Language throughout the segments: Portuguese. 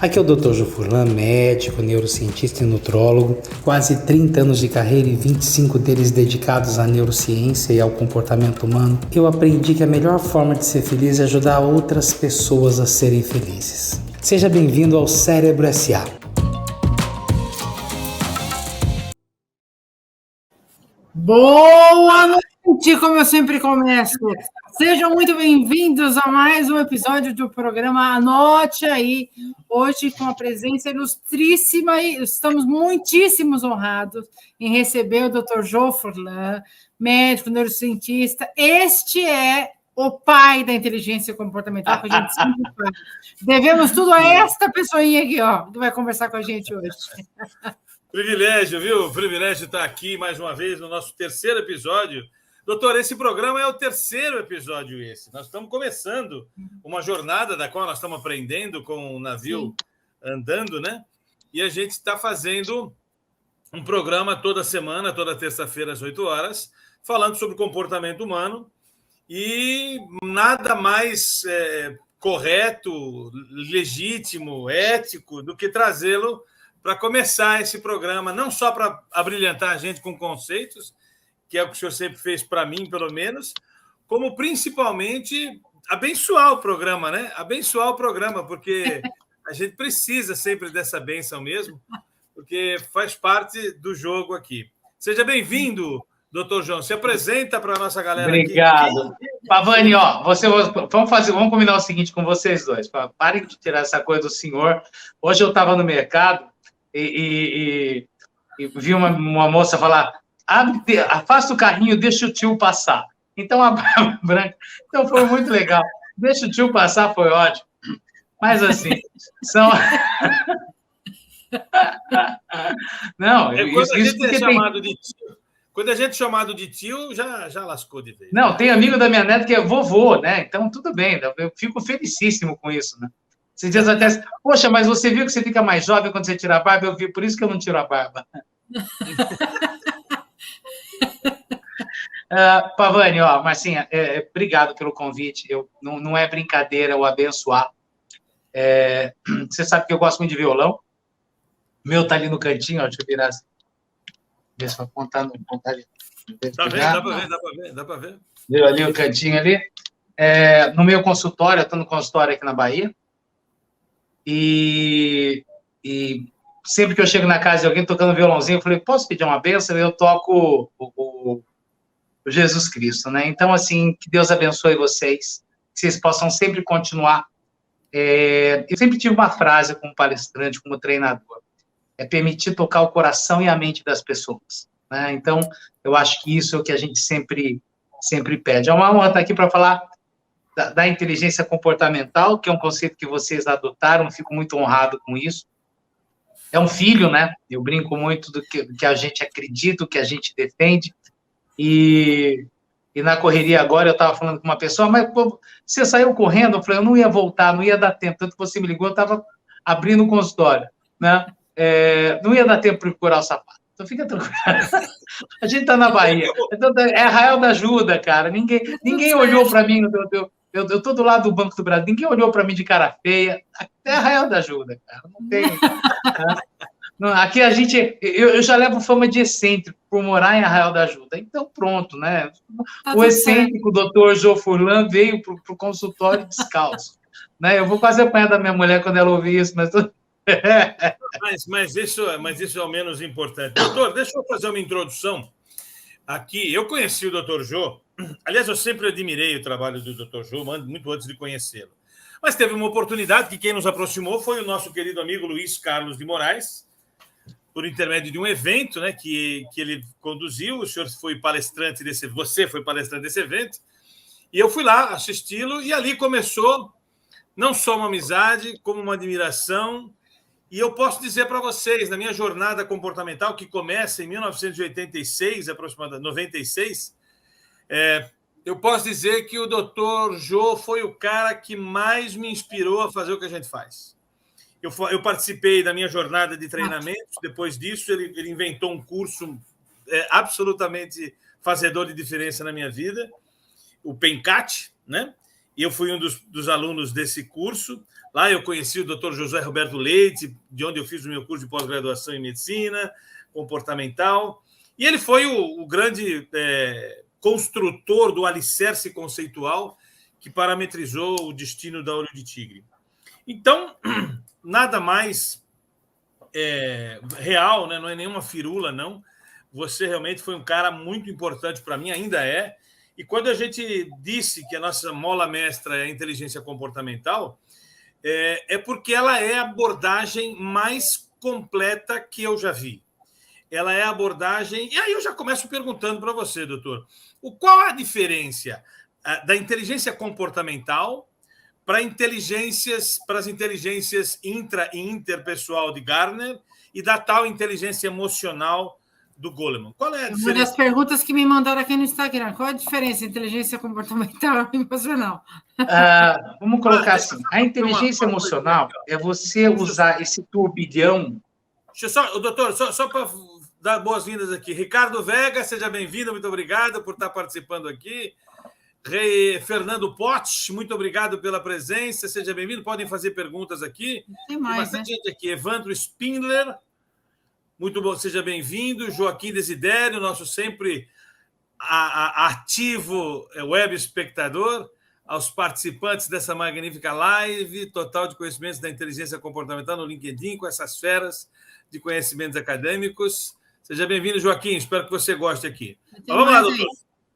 Aqui é o Dr. Jô Furlan, médico, neurocientista e nutrólogo, quase 30 anos de carreira e 25 deles dedicados à neurociência e ao comportamento humano. Eu aprendi que a melhor forma de ser feliz é ajudar outras pessoas a serem felizes. Seja bem-vindo ao Cérebro S.A. Boa noite, como eu sempre começo. Sejam muito bem-vindos a mais um episódio do programa Anote Aí. Hoje com a presença ilustríssima e estamos muitíssimos honrados em receber o Dr. Jô Furlan, médico, neurocientista. Este é o pai da inteligência comportamental que a gente sempre fala. Devemos tudo a esta pessoinha aqui, ó, que vai conversar com a gente hoje. Privilégio, viu? Privilégio estar aqui mais uma vez no nosso terceiro episódio. Doutor, esse programa é o terceiro episódio esse. Nós estamos começando uma jornada da qual nós estamos aprendendo com o navio andando, né? E a gente está fazendo um programa toda semana, toda terça-feira às 8 horas, falando sobre comportamento humano e nada mais correto, legítimo, ético do que trazê-lo para começar esse programa, não só para abrilhantar a gente com conceitos, que é o que o senhor sempre fez para mim, pelo menos, como principalmente abençoar o programa, né? Abençoar o programa, porque a gente precisa sempre dessa bênção mesmo, porque faz parte do jogo aqui. Seja bem-vindo, doutor João. Se apresenta para a nossa galera. Obrigado. Aqui. Pavani, ó, vamos combinar o seguinte com vocês dois. Parem de tirar essa coisa do senhor. Hoje eu estava no mercado e vi uma moça falar: afasta o carrinho, deixa o tio passar. Então, a barba branca. Então, foi muito legal. Deixa o tio passar, foi ótimo. Mas, assim, são. Não, quando a gente é chamado de tio. Quando a gente é chamado de tio, já lascou de vez. Não, tem amigo da minha neta que é vovô, né? Então, tudo bem. Eu fico felicíssimo com isso, né? Esses dias até... Poxa, mas você viu que você fica mais jovem quando você tira a barba? Eu vi, por isso que eu não tiro a barba. Pavani, ó, Marcinha, obrigado pelo convite. Não é brincadeira o abençoar. Você sabe que eu gosto muito de violão. O meu tá ali no cantinho, ó, deixa eu virar assim. Ver se vai contar no ali. Tá vendo? Dá para ver. Viu ali o cantinho ali? No meu consultório, eu estou no consultório aqui na Bahia. E sempre que eu chego na casa de alguém tocando violãozinho, eu falei: posso pedir uma bênção? Eu toco o Jesus Cristo, né? Então, assim, que Deus abençoe vocês, que vocês possam sempre continuar. Eu sempre tive uma frase como palestrante, como treinador: é permitir tocar o coração e a mente das pessoas, né? Então, eu acho que isso é o que a gente sempre pede. É uma honra estar aqui para falar da inteligência comportamental, que é um conceito que vocês adotaram, fico muito honrado com isso. É um filho, né? Eu brinco muito do que a gente acredita, do que a gente defende, e na correria agora eu estava falando com uma pessoa: mas pô, você saiu correndo? Eu falei: eu não ia voltar, não ia dar tempo, tanto que você me ligou, eu estava abrindo o consultório, né? Não ia dar tempo para procurar o sapato. Então fica tranquilo. A gente está na Bahia. Então, é Arraial da Ajuda, cara. Ninguém olhou para mim. Eu estou do lado do Banco do Brasil. Ninguém olhou para mim de cara feia. É Arraial da Ajuda, cara. Não tem. Aqui a gente. Eu já levo fama de excêntrico por morar em Arraial da Ajuda. Então, pronto, né? O excêntrico Dr. Jô Furlan veio para o consultório descalço. Né? Eu vou quase apanhar da minha mulher quando ela ouvir isso, mas. Mas isso é o menos importante. Doutor, deixa eu fazer uma introdução aqui. Eu conheci o Dr. Jô. Aliás, eu sempre admirei o trabalho do Dr. Jô, muito antes de conhecê-lo. Mas teve uma oportunidade que quem nos aproximou foi o nosso querido amigo Luiz Carlos de Moraes, por intermédio de um evento, né, que ele conduziu. O senhor foi palestrante você foi palestrante desse evento, e eu fui lá assisti-lo, e ali começou não só uma amizade, como uma admiração. E eu posso dizer para vocês, na minha jornada comportamental, que começa em 1986, aproximadamente 96, eu posso dizer que o Dr. Jô foi o cara que mais me inspirou a fazer o que a gente faz. Eu participei da minha jornada de treinamentos. Depois disso, ele inventou um curso absolutamente fazedor de diferença na minha vida, o PENCAT, né? E eu fui um dos alunos desse curso. Lá eu conheci o Dr. José Roberto Leite, de onde eu fiz o meu curso de pós-graduação em medicina comportamental. E ele foi o grande construtor do alicerce conceitual que parametrizou o destino da Olho de Tigre. Então, nada mais real, né? Não é nenhuma firula, não. Você realmente foi um cara muito importante para mim, ainda é. E quando a gente disse que a nossa mola mestra é a inteligência comportamental, é porque ela é a abordagem mais completa que eu já vi. Ela é a abordagem... E aí eu já começo perguntando para você, doutor, qual a diferença da inteligência comportamental para as inteligências intra e interpessoal de Gardner e da tal inteligência emocional do Goleman? Qual é a diferença? Uma das perguntas que me mandaram aqui no Instagram. Qual a diferença entre inteligência comportamental e emocional? Vamos colocar assim. A inteligência emocional é você usar esse turbilhão... Deixa eu só, doutor, só para dar boas-vindas aqui. Ricardo Vega, seja bem-vindo, muito obrigado por estar participando aqui. Fernando Potes, muito obrigado pela presença, seja bem-vindo. Podem fazer perguntas aqui. Tem mais, tem bastante gente aqui. Evandro Spindler, muito bom, seja bem-vindo. Joaquim Desidério, nosso sempre ativo web espectador. Aos participantes dessa magnífica live, total de conhecimentos da inteligência comportamental no LinkedIn, com essas feras de conhecimentos acadêmicos. Seja bem-vindo, Joaquim, espero que você goste aqui. Vamos lá, doutor.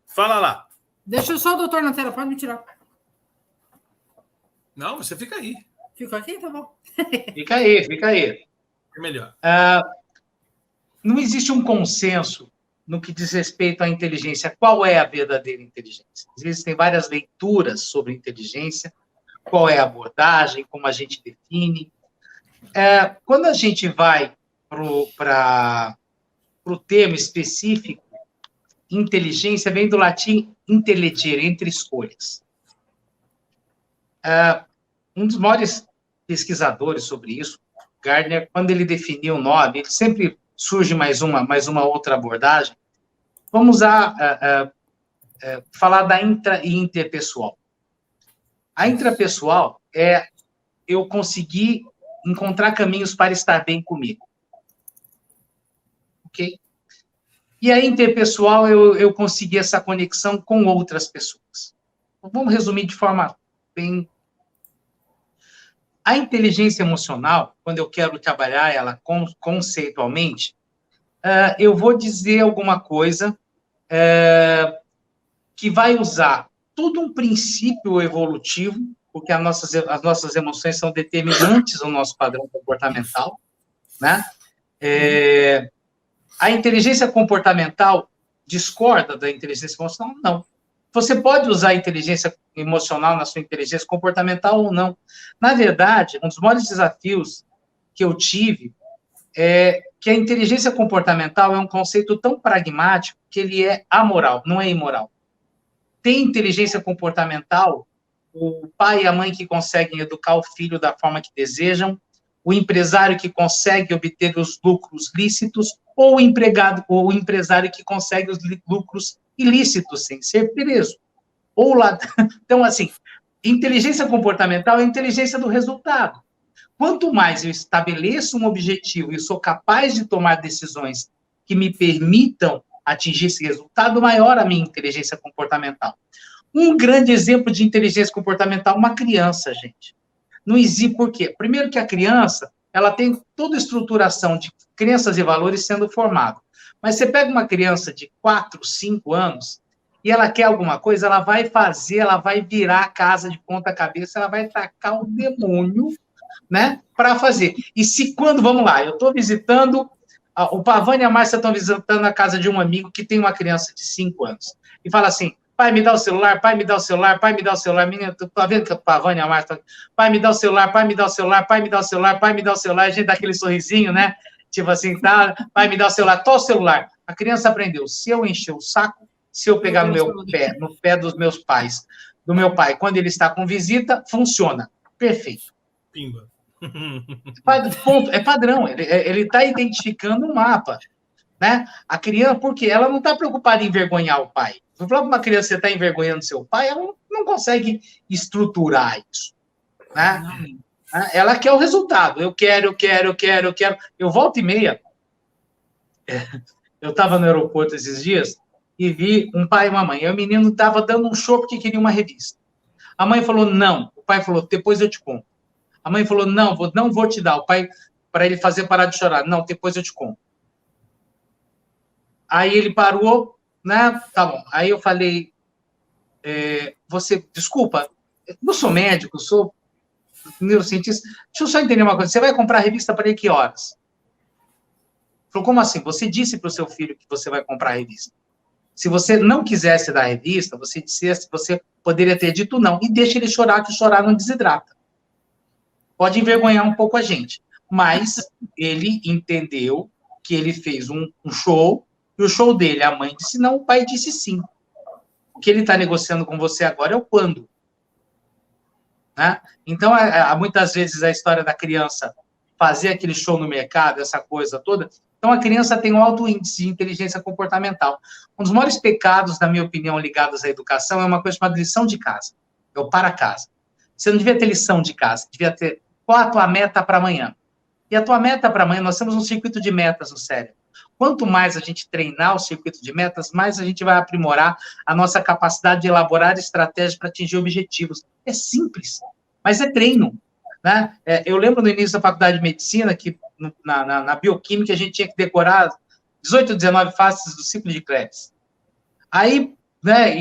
Fala lá. Deixa só o doutor na tela, pode me tirar. Não, você fica aí. Fica aqui? Tá bom. Fica aí. É melhor. Não existe um consenso no que diz respeito à inteligência. Qual é a verdadeira inteligência? Existem várias leituras sobre inteligência, qual é a abordagem, como a gente define. Quando a gente vai para o termo específico, inteligência vem do latim intelligere, entre escolhas. Um dos maiores pesquisadores sobre isso, Gardner, quando ele definiu o nome, ele sempre surge mais uma outra abordagem. Vamos falar da intra e interpessoal. A intrapessoal é eu conseguir encontrar caminhos para estar bem comigo. Ok? E a interpessoal, eu conseguir essa conexão com outras pessoas. Vamos resumir de forma bem... A inteligência emocional, quando eu quero trabalhar ela conceitualmente, eu vou dizer alguma coisa que vai usar todo um princípio evolutivo, porque as nossas emoções são determinantes do nosso padrão comportamental, né? A inteligência comportamental discorda da inteligência emocional? Não. Você pode usar a inteligência emocional na sua inteligência comportamental ou não. Na verdade, um dos maiores desafios que eu tive é que a inteligência comportamental é um conceito tão pragmático que ele é amoral, não é imoral. Tem inteligência comportamental, o pai e a mãe que conseguem educar o filho da forma que desejam, o empresário que consegue obter os lucros lícitos, ou o empresário que consegue os lucros ilícitos sem ser preso. Então, assim, inteligência comportamental é a inteligência do resultado. Quanto mais eu estabeleço um objetivo e sou capaz de tomar decisões que me permitam atingir esse resultado, maior a minha inteligência comportamental. Um grande exemplo de inteligência comportamental, uma criança, gente. Não existe por quê? Primeiro que a criança, ela tem toda a estruturação de crenças e valores sendo formado. Mas você pega uma criança de 4, 5 anos e ela quer alguma coisa, ela vai fazer, ela vai virar a casa de ponta cabeça, ela vai tacar o demônio, né, para fazer. E se quando, vamos lá, eu estou visitando, o Pavani e a Márcia estão visitando a casa de um amigo que tem uma criança de 5 anos, e fala assim, pai, me dá o celular, pai, me dá o celular, pai, me dá o celular, menina, tá vendo que o Pavani e a Márcia, pai, me dá o celular, pai, me dá o celular, pai, me dá o celular, pai, me dá o celular, a gente dá aquele sorrisinho, né, tipo assim, tá, pai, me dá o celular, tô o celular. A criança aprendeu, se eu encher o saco, se eu pegar no pé dos meus pais, do meu pai, quando ele está com visita, funciona. Perfeito. Pimba. Ponto, é padrão, ele está identificando um mapa, né? A criança, porque ela não está preocupada em envergonhar o pai. Se eu falar para uma criança, você está envergonhando seu pai, ela não consegue estruturar isso, né? Ela quer o resultado. Eu quero. Eu volto e meia. Eu estava no aeroporto esses dias e vi um pai e uma mãe. E o menino estava dando um show porque queria uma revista. A mãe falou, não. O pai falou, depois eu te compro. A mãe falou, não vou te dar. O pai, para ele fazer parar de chorar. Não, depois eu te compro. Aí ele parou, né? Tá bom. Aí eu falei, desculpa, eu sou médico, sou neurocientista. Deixa eu só entender uma coisa. Você vai comprar a revista para ele que horas? Ele falou, como assim? Você disse para o seu filho que você vai comprar a revista. Se você não quisesse dar a revista, você poderia ter dito não. E deixa ele chorar, que chorar não desidrata. Pode envergonhar um pouco a gente. Mas ele entendeu que ele fez um show, e o show dele, a mãe disse não, o pai disse sim. O que ele está negociando com você agora é o quando. Né? Então, muitas vezes, a história da criança fazer aquele show no mercado, essa coisa toda. Então, a criança tem um alto índice de inteligência comportamental. Um dos maiores pecados, na minha opinião, ligados à educação é uma coisa chamada lição de casa. É o para casa. Você não devia ter lição de casa, devia ter qual a tua meta para amanhã. E a tua meta para amanhã, nós temos um circuito de metas no cérebro. Quanto mais a gente treinar o circuito de metas, mais a gente vai aprimorar a nossa capacidade de elaborar estratégias para atingir objetivos. É simples, mas é treino. Né? Eu lembro no início da faculdade de medicina, que na bioquímica a gente tinha que decorar 18, 19 faces do ciclo de Krebs. Aí, né,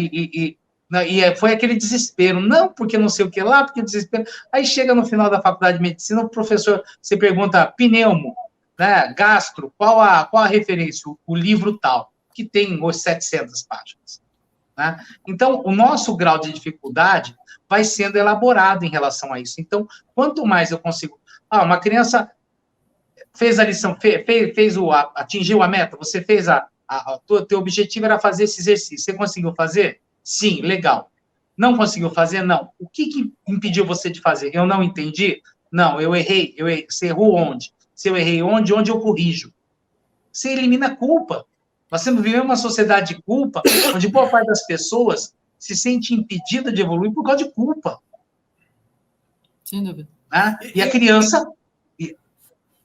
foi aquele desespero, não porque não sei o que lá, porque desespero. Aí chega no final da faculdade de medicina, o professor, você pergunta, pneumo, né, gastro, qual a referência? O livro tal, que tem 700 páginas. Né? Então, o nosso grau de dificuldade vai sendo elaborado em relação a isso. Então, quanto mais eu consigo... uma criança fez a lição, atingiu a meta, você fez teu objetivo era fazer esse exercício, você conseguiu fazer? Sim, legal. Não conseguiu fazer? Não. O que impediu você de fazer? Eu não entendi? Não, eu errei. Você errou onde? Se eu errei onde eu corrijo. Você elimina a culpa. Nós temos vivendo uma sociedade de culpa, onde boa parte das pessoas se sente impedida de evoluir por causa de culpa. Sem dúvida. Né? E a criança...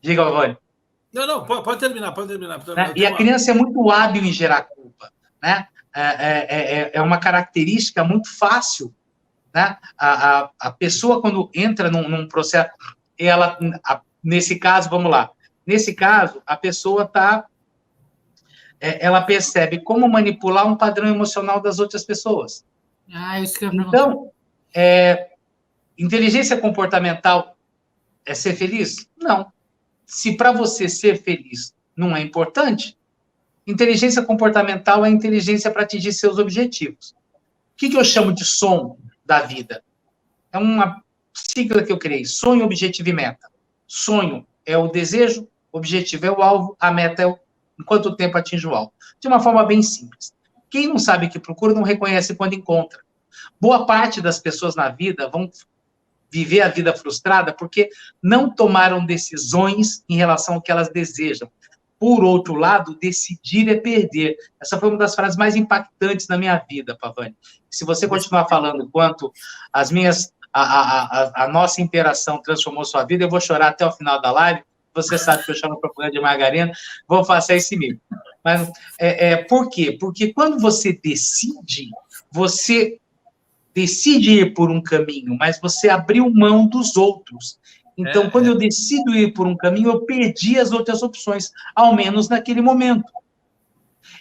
Diga, Rony. Não, pode terminar. Né? E a criança é muito hábil em gerar culpa. Né? É uma característica muito fácil. Né? A pessoa, quando entra num processo... Nesse caso, vamos lá. Nesse caso, a pessoa ela percebe como manipular um padrão emocional das outras pessoas. Isso que eu ia Então, inteligência comportamental é ser feliz? Não. Se para você ser feliz não é importante, inteligência comportamental é inteligência para atingir seus objetivos. O que eu chamo de som da vida? É uma sigla que eu criei, sonho, objetivo e meta. Sonho é o desejo, objetivo é o alvo, a meta é em quanto tempo atinge o alvo. De uma forma bem simples. Quem não sabe o que procura, não reconhece quando encontra. Boa parte das pessoas na vida vão viver a vida frustrada porque não tomaram decisões em relação ao que elas desejam. Por outro lado, decidir é perder. Essa foi uma das frases mais impactantes na minha vida, Pavani. Se você continuar falando quanto a nossa interação transformou sua vida, eu vou chorar até o final da live. Você sabe que eu chamo propaganda de margarina, vou fazer esse mesmo. Mas por quê? Porque quando você decide ir por um caminho, mas você abriu mão dos outros. Então, quando eu decido ir por um caminho, eu perdi as outras opções, ao menos naquele momento.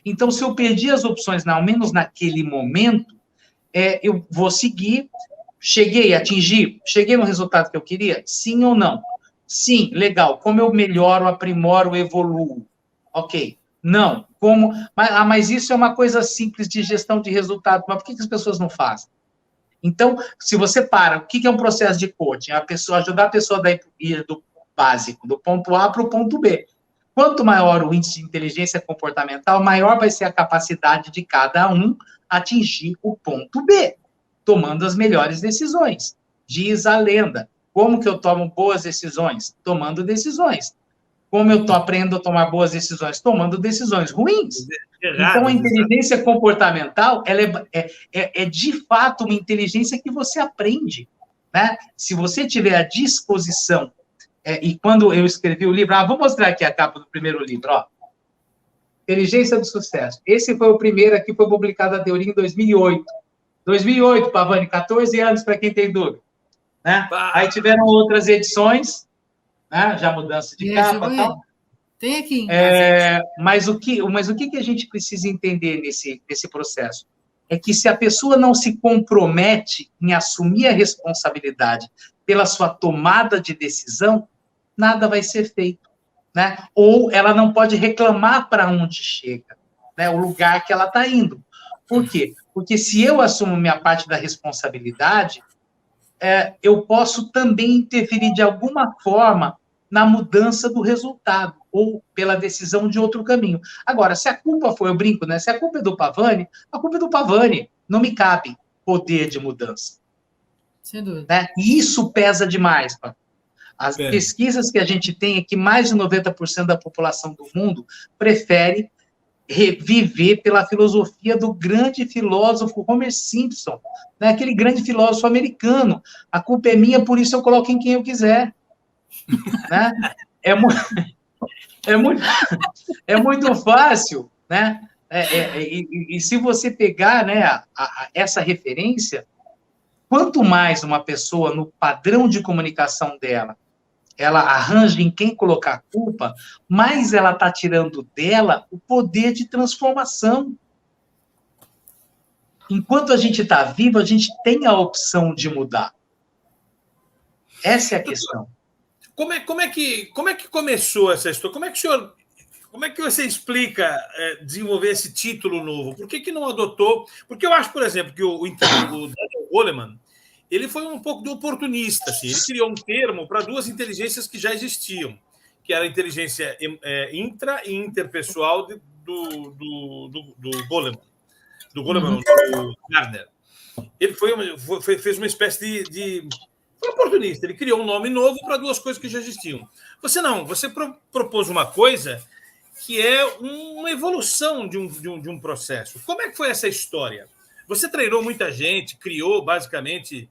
Então, se eu perdi as opções, ao menos naquele momento, eu vou seguir, cheguei no resultado que eu queria? Sim ou não? Sim, legal. Como eu melhoro, aprimoro, evoluo? Ok. Não. Como? Mas isso é uma coisa simples de gestão de resultado. Mas por que as pessoas não fazem? Então, se você o que é um processo de coaching? Ajudar a pessoa a ir do básico, do ponto A para o ponto B. Quanto maior o índice de inteligência comportamental, maior vai ser a capacidade de cada um atingir o ponto B, tomando as melhores decisões. Diz a lenda. Como que eu tomo boas decisões? Tomando decisões. Como eu aprendo a tomar boas decisões? Tomando decisões ruins. Então, a inteligência comportamental, ela é de fato uma inteligência que você aprende. né? Se você tiver a disposição, e quando eu escrevi o livro, vou mostrar aqui a capa do primeiro livro, ó. Inteligência do Sucesso. Esse foi o primeiro aqui, foi publicado a teoria em 2008. 2008, Pavani, 14 anos, para quem tem dúvida. Né? Aí tiveram outras edições, né? Já mudança de capa e tal. Tem aqui. Mas o que a gente precisa entender nesse processo? É que se a pessoa não se compromete em assumir a responsabilidade pela sua tomada de decisão, nada vai ser feito, né? Ou ela não pode reclamar para onde chega, né? O lugar que ela está indo. Por quê? Porque se eu assumo minha parte da responsabilidade, eu posso também interferir de alguma forma na mudança do resultado, ou pela decisão de outro caminho. Agora, se a culpa foi, eu brinco, né? Se a culpa é do Pavani, a culpa é do Pavani. Não me cabe poder de mudança. Sem dúvida. Né? E isso pesa demais, Pavani. As pesquisas que a gente tem é que mais de 90% da população do mundo prefere viver pela filosofia do grande filósofo Homer Simpson, né? Aquele grande filósofo americano. A culpa é minha, por isso eu coloco em quem eu quiser. Né? É muito fácil, né? E se você pegar, né, essa referência, quanto mais uma pessoa, no padrão de comunicação dela, ela arranja em quem colocar a culpa, mais ela está tirando dela o poder de transformação. Enquanto a gente está vivo, a gente tem a opção de mudar. Essa é a questão. Como é que começou essa história? Como é que você explica desenvolver esse título novo? Por que não adotou? Porque eu acho, por exemplo, que o Daniel Goleman, ele foi um pouco de oportunista, assim. Ele criou um termo para duas inteligências que já existiam, que era a inteligência intra e interpessoal do Goleman, do Gardner. Ele fez uma espécie de oportunista. Ele criou um nome novo para duas coisas que já existiam. Você propôs uma coisa que é uma evolução de um processo. Como é que foi essa história? Você treinou muita gente, criou, basicamente,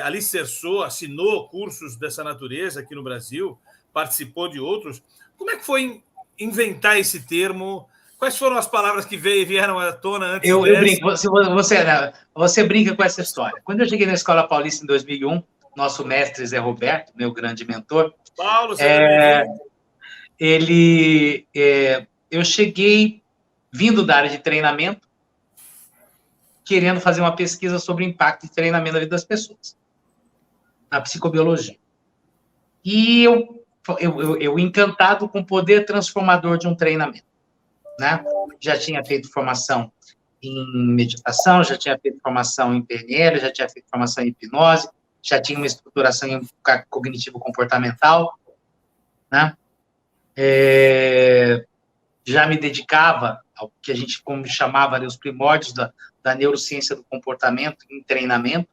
alicerçou, assinou cursos dessa natureza aqui no Brasil, participou de outros. Como é que foi inventar esse termo? Quais foram as palavras que vieram à tona antes? Eu brinco. Você brinca com essa história. Quando eu cheguei na Escola Paulista em 2001, nosso mestre Zé Roberto, meu grande mentor, Paulo, eu cheguei vindo da área de treinamento, querendo fazer uma pesquisa sobre o impacto de treinamento na vida das pessoas, na psicobiologia. E eu encantado com o poder transformador de um treinamento, né? Já tinha feito formação em meditação, já tinha feito formação em PNL, já tinha feito formação em hipnose, já tinha uma estruturação em cognitivo-comportamental, né? Já me dedicava ao que a gente como chamava ali, os primórdios da neurociência do comportamento em treinamento.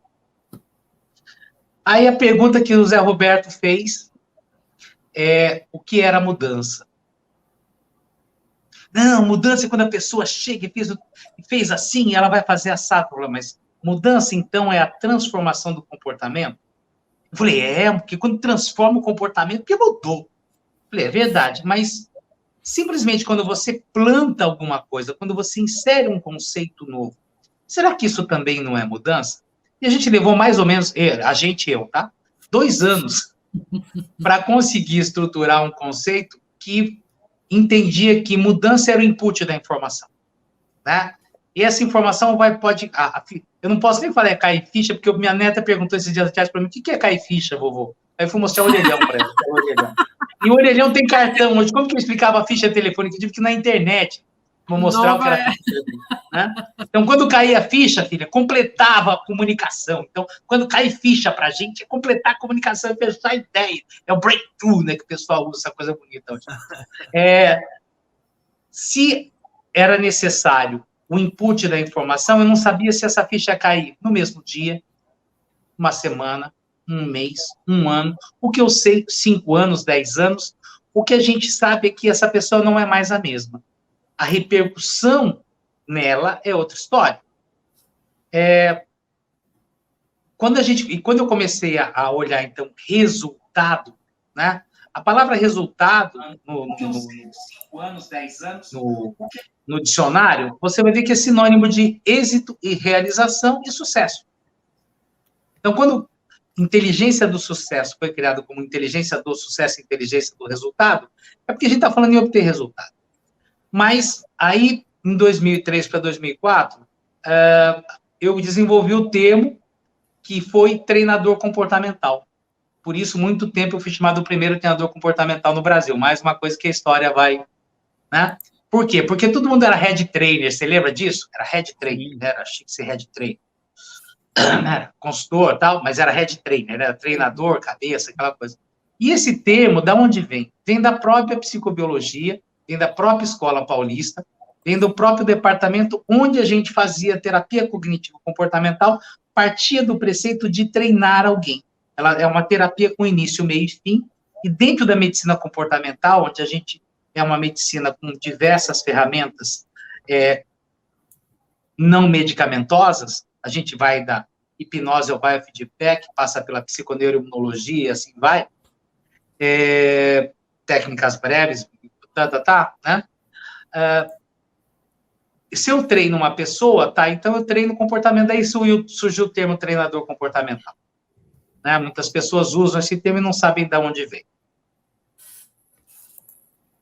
Aí a pergunta que o Zé Roberto fez é o que era mudança? Não, mudança é quando a pessoa chega e fez assim, ela vai fazer assado, mas mudança, então, é a transformação do comportamento? Eu falei, porque quando transforma o comportamento, porque mudou. Eu falei, é verdade, mas simplesmente quando você planta alguma coisa, quando você insere um conceito novo, será que isso também não é mudança? E a gente levou mais ou menos, tá? 2 anos para conseguir estruturar um conceito que entendia que mudança era o input da informação, né? E essa informação pode... eu não posso nem falar cair ficha, porque minha neta perguntou esses dias atrás para mim, o que é cair ficha, vovô? Aí eu fui mostrar o orelhão para ela. E o orelhão tem cartão hoje. Como que eu explicava a ficha telefônica? Eu tive que ir na internet. Vou mostrar o que era. Né? Então, quando caía a ficha, filha, completava a comunicação. Então, quando cai ficha para a gente, é completar a comunicação e fechar a ideia. É o breakthrough, né, que o pessoal usa, essa coisa bonita hoje. Se era necessário o input da informação, eu não sabia se essa ficha ia cair no mesmo dia, uma semana, um mês, um ano. O que eu sei, 5 anos, 10 anos, o que a gente sabe é que essa pessoa não é mais a mesma. A repercussão nela é outra história. quando eu comecei a olhar, então, resultado, né? A palavra resultado, no dicionário, você vai ver que é sinônimo de êxito e realização e sucesso. Então, quando inteligência do sucesso foi criado como inteligência do sucesso e inteligência do resultado, é porque a gente está falando em obter resultado. Mas aí, em 2003 para 2004, eu desenvolvi o termo que foi treinador comportamental. Por isso, muito tempo eu fui chamado o primeiro treinador comportamental no Brasil. Mais uma coisa que a história vai... Né? Por quê? Porque todo mundo era head trainer. Você lembra disso? Era head trainer. Era chique ser head trainer. Era consultor e tal, mas era head trainer. Era treinador, cabeça, aquela coisa. E esse termo, de onde vem? Vem da própria psicobiologia, vem da própria escola paulista, vem do próprio departamento onde a gente fazia terapia cognitivo-comportamental, partia do preceito de treinar alguém. Ela é uma terapia com início, meio e fim, e dentro da medicina comportamental, onde a gente é uma medicina com diversas ferramentas não medicamentosas, a gente vai da hipnose ao biofeedback, passa pela psiconeuroimunologia, assim vai, técnicas breves, né? Se eu treino uma pessoa, tá, então eu treino comportamento, daí surgiu o termo treinador comportamental. Né? Muitas pessoas usam esse termo e não sabem de onde vem.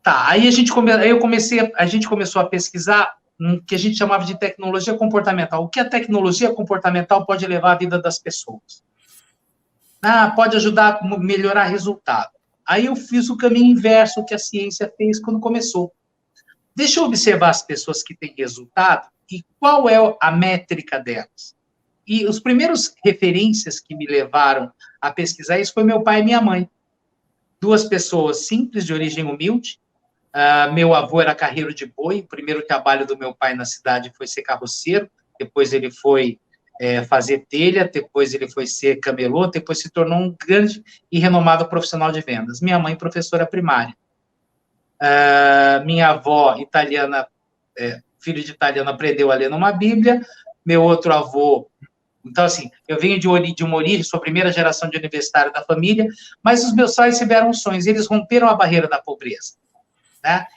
Tá, aí a gente começou a pesquisar o que a gente chamava de tecnologia comportamental. O que a tecnologia comportamental pode levar à vida das pessoas? Pode ajudar a melhorar resultado. Aí eu fiz o caminho inverso que a ciência fez quando começou. Deixa eu observar as pessoas que têm resultado e qual é a métrica delas. E os primeiros referências que me levaram a pesquisar isso foi meu pai e minha mãe. Duas pessoas simples, de origem humilde. Meu avô era carreiro de boi. O primeiro trabalho do meu pai na cidade foi ser carroceiro. Depois ele foi fazer telha. Depois ele foi ser camelô. Depois se tornou um grande e renomado profissional de vendas. Minha mãe, professora primária. Minha avó, italiana, filho de italiano, aprendeu a ler numa Bíblia. Meu outro avô... Então, assim, eu venho de uma origem, sou a primeira geração de universitário da família, mas os meus pais tiveram sonhos, eles romperam a barreira da pobreza. Né?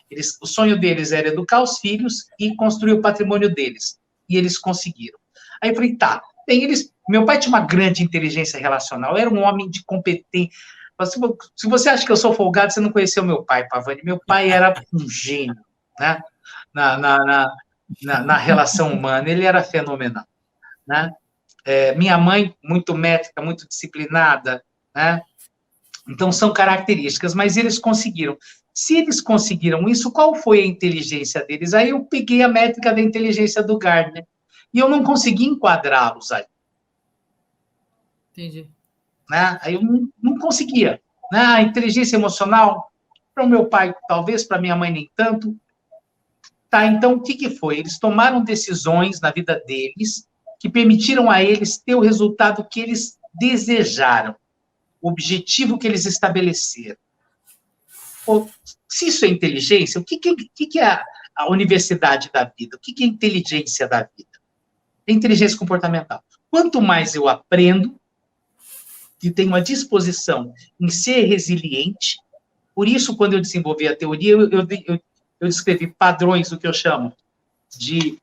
O sonho deles era educar os filhos e construir o patrimônio deles. E eles conseguiram. Aí eu falei, tá, meu pai tinha uma grande inteligência relacional, era um homem de competência. Se você acha que eu sou folgado, você não conheceu meu pai, Pavani. Meu pai era um gênio, né? Na relação humana, ele era fenomenal. Né? Minha mãe, muito métrica, muito disciplinada, né? Então, são características, mas eles conseguiram. Se eles conseguiram isso, qual foi a inteligência deles? Aí eu peguei a métrica da inteligência do Gardner, e eu não consegui enquadrá-los aí. Entendi. Né? Aí eu não conseguia. Né? A inteligência emocional, para o meu pai, talvez, para minha mãe, nem tanto. Tá, então, o que foi? Eles tomaram decisões na vida deles que permitiram a eles ter o resultado que eles desejaram, o objetivo que eles estabeleceram. Se isso é inteligência, o que é a universidade da vida? O que é a inteligência da vida? É inteligência comportamental. Quanto mais eu aprendo, e tenho uma disposição em ser resiliente, por isso, quando eu desenvolvi a teoria, eu descrevi padrões, o que eu chamo de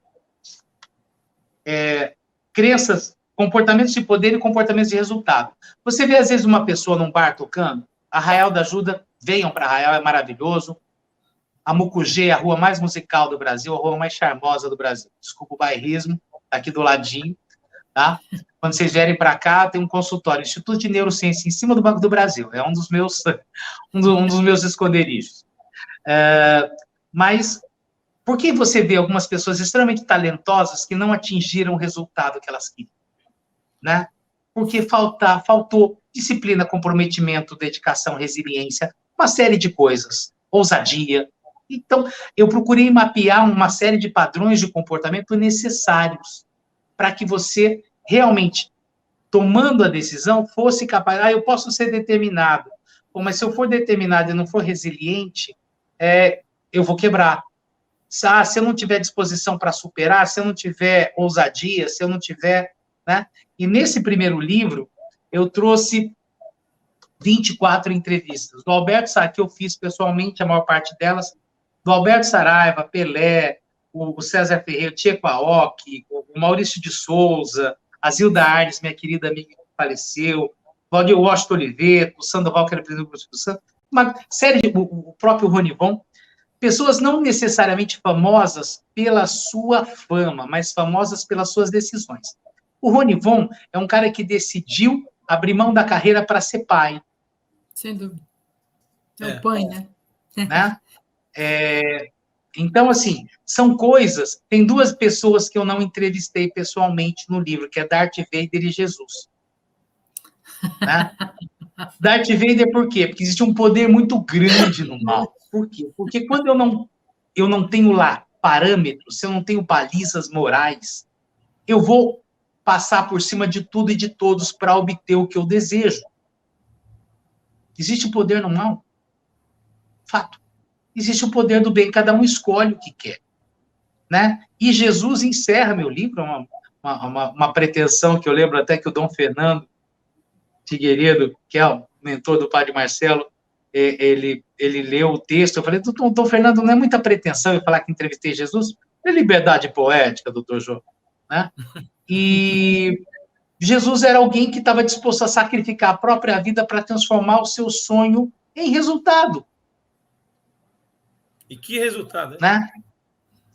crenças, comportamentos de poder e comportamentos de resultado. Você vê, às vezes, uma pessoa num bar tocando, Arraial da Ajuda, venham para Arraial, é maravilhoso. A Mucugê, a rua mais musical do Brasil, a rua mais charmosa do Brasil. Desculpa o bairrismo, tá aqui do ladinho, tá? Quando vocês vierem para cá, tem um consultório, Instituto de Neurociência, em cima do Banco do Brasil. É um dos meus esconderijos. Mas por que você vê algumas pessoas extremamente talentosas que não atingiram o resultado que elas queriam? Né? Porque faltou disciplina, comprometimento, dedicação, resiliência, uma série de coisas, ousadia. Então, eu procurei mapear uma série de padrões de comportamento necessários para que você realmente, tomando a decisão, fosse capaz... eu posso ser determinado, mas se eu for determinado e não for resiliente, eu vou quebrar. Se eu não tiver disposição para superar, se eu não tiver ousadia, se eu não tiver... Né? E nesse primeiro livro, eu trouxe 24 entrevistas. Do Alberto Saraiva, que eu fiz pessoalmente, a maior parte delas, do Alberto Saraiva, Pelé, o César Ferreira, Tcheco Aoki, o Maurício de Souza, a Zilda Arnes, minha querida amiga que faleceu, o Washington Oliveto, o Sandoval, que era presidente do Espírito Santo, uma série de... O próprio Ronivon, pessoas não necessariamente famosas pela sua fama, mas famosas pelas suas decisões. O Ronivon é um cara que decidiu abrir mão da carreira para ser pai. Sem dúvida. É o pai, né? Então, assim, são coisas... Tem duas pessoas que eu não entrevistei pessoalmente no livro, que é Darth Vader e Jesus. Né? Darth Vader por quê? Porque existe um poder muito grande no mal. Por quê? Porque quando eu não tenho lá parâmetros, se eu não tenho balizas morais, eu vou passar por cima de tudo e de todos para obter o que eu desejo. Existe o poder no mal? Fato. Existe o poder do bem, cada um escolhe o que quer. Né? E Jesus encerra meu livro, uma pretensão que eu lembro até que o Dom Fernando Figueiredo, que é o mentor do Padre Marcelo, ele leu o texto, eu falei, Dom Fernando, não é muita pretensão eu falar que entrevistei Jesus? É liberdade poética, doutor João. Né? E Jesus era alguém que estava disposto a sacrificar a própria vida para transformar o seu sonho em resultado. E que resultado, né?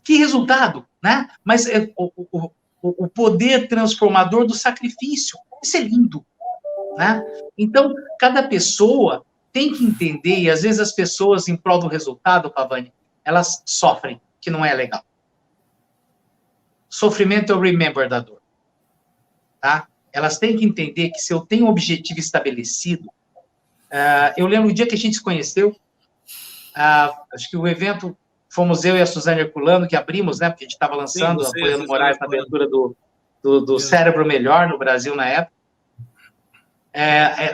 Que resultado, né? Mas o poder transformador do sacrifício, isso é lindo, né? Então, cada pessoa tem que entender, e às vezes as pessoas, em prol do resultado, Pavani, elas sofrem, que não é legal. Sofrimento é o remember da dor. Tá? Elas têm que entender que se eu tenho um objetivo estabelecido, eu lembro o dia que a gente se conheceu, acho que o evento, fomos eu e a Suzane Herculano que abrimos, né? Porque a gente estava lançando, apoiando Moraes na abertura do Cérebro Melhor no Brasil na época.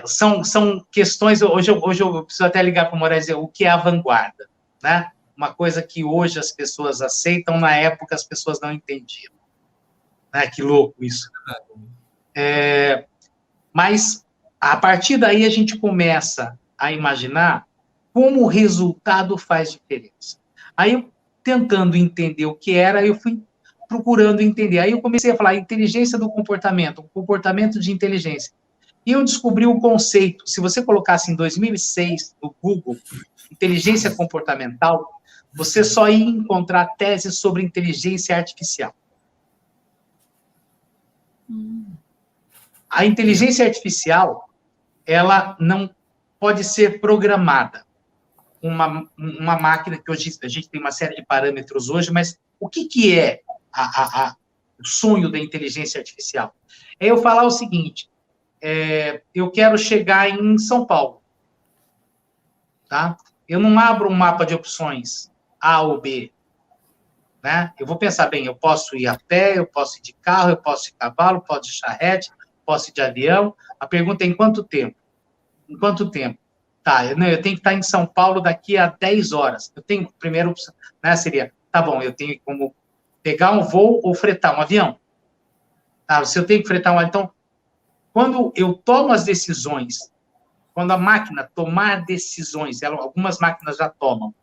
São questões, hoje eu preciso até ligar para o Moraes e dizer o que é a vanguarda, né? Uma coisa que hoje as pessoas aceitam, na época as pessoas não entendiam. Né? Que louco isso. Mas, a partir daí, a gente começa a imaginar como o resultado faz diferença. Aí, eu, tentando entender o que era, eu fui procurando entender. Aí, eu comecei a falar inteligência do comportamento, o comportamento de inteligência. E eu descobri o conceito. Se você colocasse em 2006, no Google, inteligência comportamental, você só ia encontrar teses sobre inteligência artificial. A inteligência artificial, ela não pode ser programada. Uma máquina que hoje a gente tem uma série de parâmetros hoje, mas o que é o sonho da inteligência artificial? É eu falar o seguinte, eu quero chegar em São Paulo, tá? Eu não abro um mapa de opções A ou B, né? Eu vou pensar bem, eu posso ir a pé, eu posso ir de carro, eu posso ir de cavalo, posso ir de charrete, posso ir de avião. A pergunta é em quanto tempo? Em quanto tempo? Tá, eu tenho que estar em São Paulo daqui a 10 horas. Eu tenho, primeiro, né, seria, tá bom, eu tenho como pegar um voo ou fretar um avião. Tá, se eu tenho que fretar um avião, então, quando eu tomo as decisões, quando a máquina tomar decisões, algumas máquinas já tomam,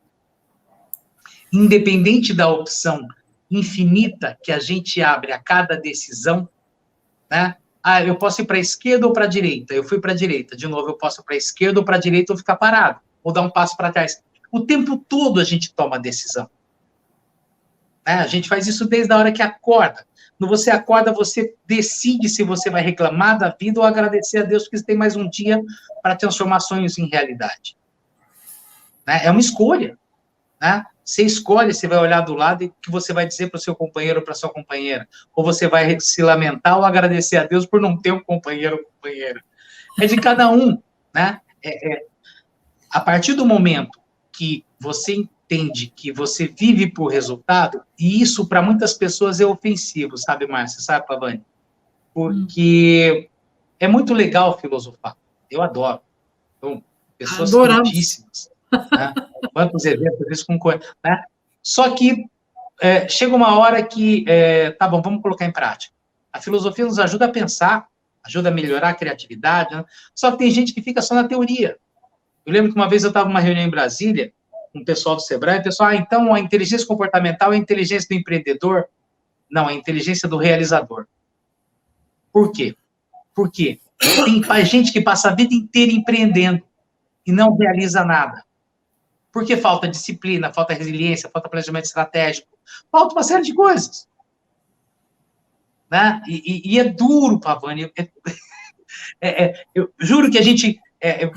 independente da opção infinita que a gente abre a cada decisão, né? Eu posso ir para a esquerda ou para a direita? Eu fui para a direita. De novo, eu posso ir para a esquerda ou para a direita ou ficar parado, ou dar um passo para trás. O tempo todo a gente toma decisão. Né? A gente faz isso desde a hora que acorda. Quando você acorda, você decide se você vai reclamar da vida ou agradecer a Deus porque você tem mais um dia para transformar sonhos em realidade. Né? É uma escolha. Né? Você escolhe, você vai olhar do lado e o que você vai dizer para o seu companheiro ou para a sua companheira. Ou você vai se lamentar ou agradecer a Deus por não ter um companheiro ou companheira. É de cada um. Né? A partir do momento que você entende que você vive por resultado, e isso para muitas pessoas é ofensivo, sabe, Márcia? Sabe, Pavani? Porque é muito legal filosofar. Eu adoro. Então, pessoas cultíssimas. Né? Quantos eventos, isso com coisa, né? Só que chega uma hora que, tá bom, vamos colocar em prática. A filosofia nos ajuda a pensar, ajuda a melhorar a criatividade, né? Só que tem gente que fica só na teoria. Eu lembro que uma vez eu estava numa reunião em Brasília, com o pessoal do Sebrae, o pessoal, então a inteligência comportamental é a inteligência do empreendedor? Não, é a inteligência do realizador. Por quê? Porque tem gente que passa a vida inteira empreendendo e não realiza nada. Porque falta disciplina, falta resiliência, falta planejamento estratégico, falta uma série de coisas. Né? E é duro, Pavani. Eu juro que a gente...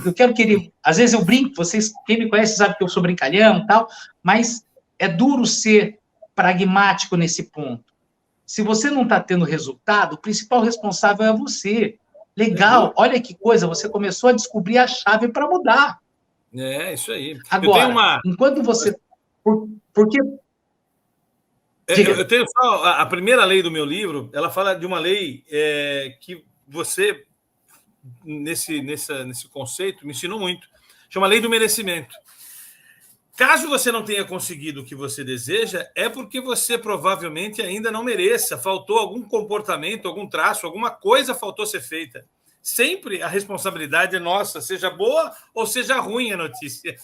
eu quero que ele... Às vezes eu brinco, vocês, quem me conhece sabe que eu sou brincalhão e tal, mas é duro ser pragmático nesse ponto. Se você não está tendo resultado, o principal responsável é você. Legal, olha que coisa, você começou a descobrir a chave para mudar. É, isso aí. Agora, enquanto você... Por que... Eu tenho só... A primeira lei do meu livro, ela fala de uma lei que você, nesse conceito, me ensinou muito. Chama lei do merecimento. Caso você não tenha conseguido o que você deseja, é porque você provavelmente ainda não mereça. Faltou algum comportamento, algum traço, alguma coisa faltou ser feita. Sempre a responsabilidade é nossa, seja boa ou seja ruim a notícia.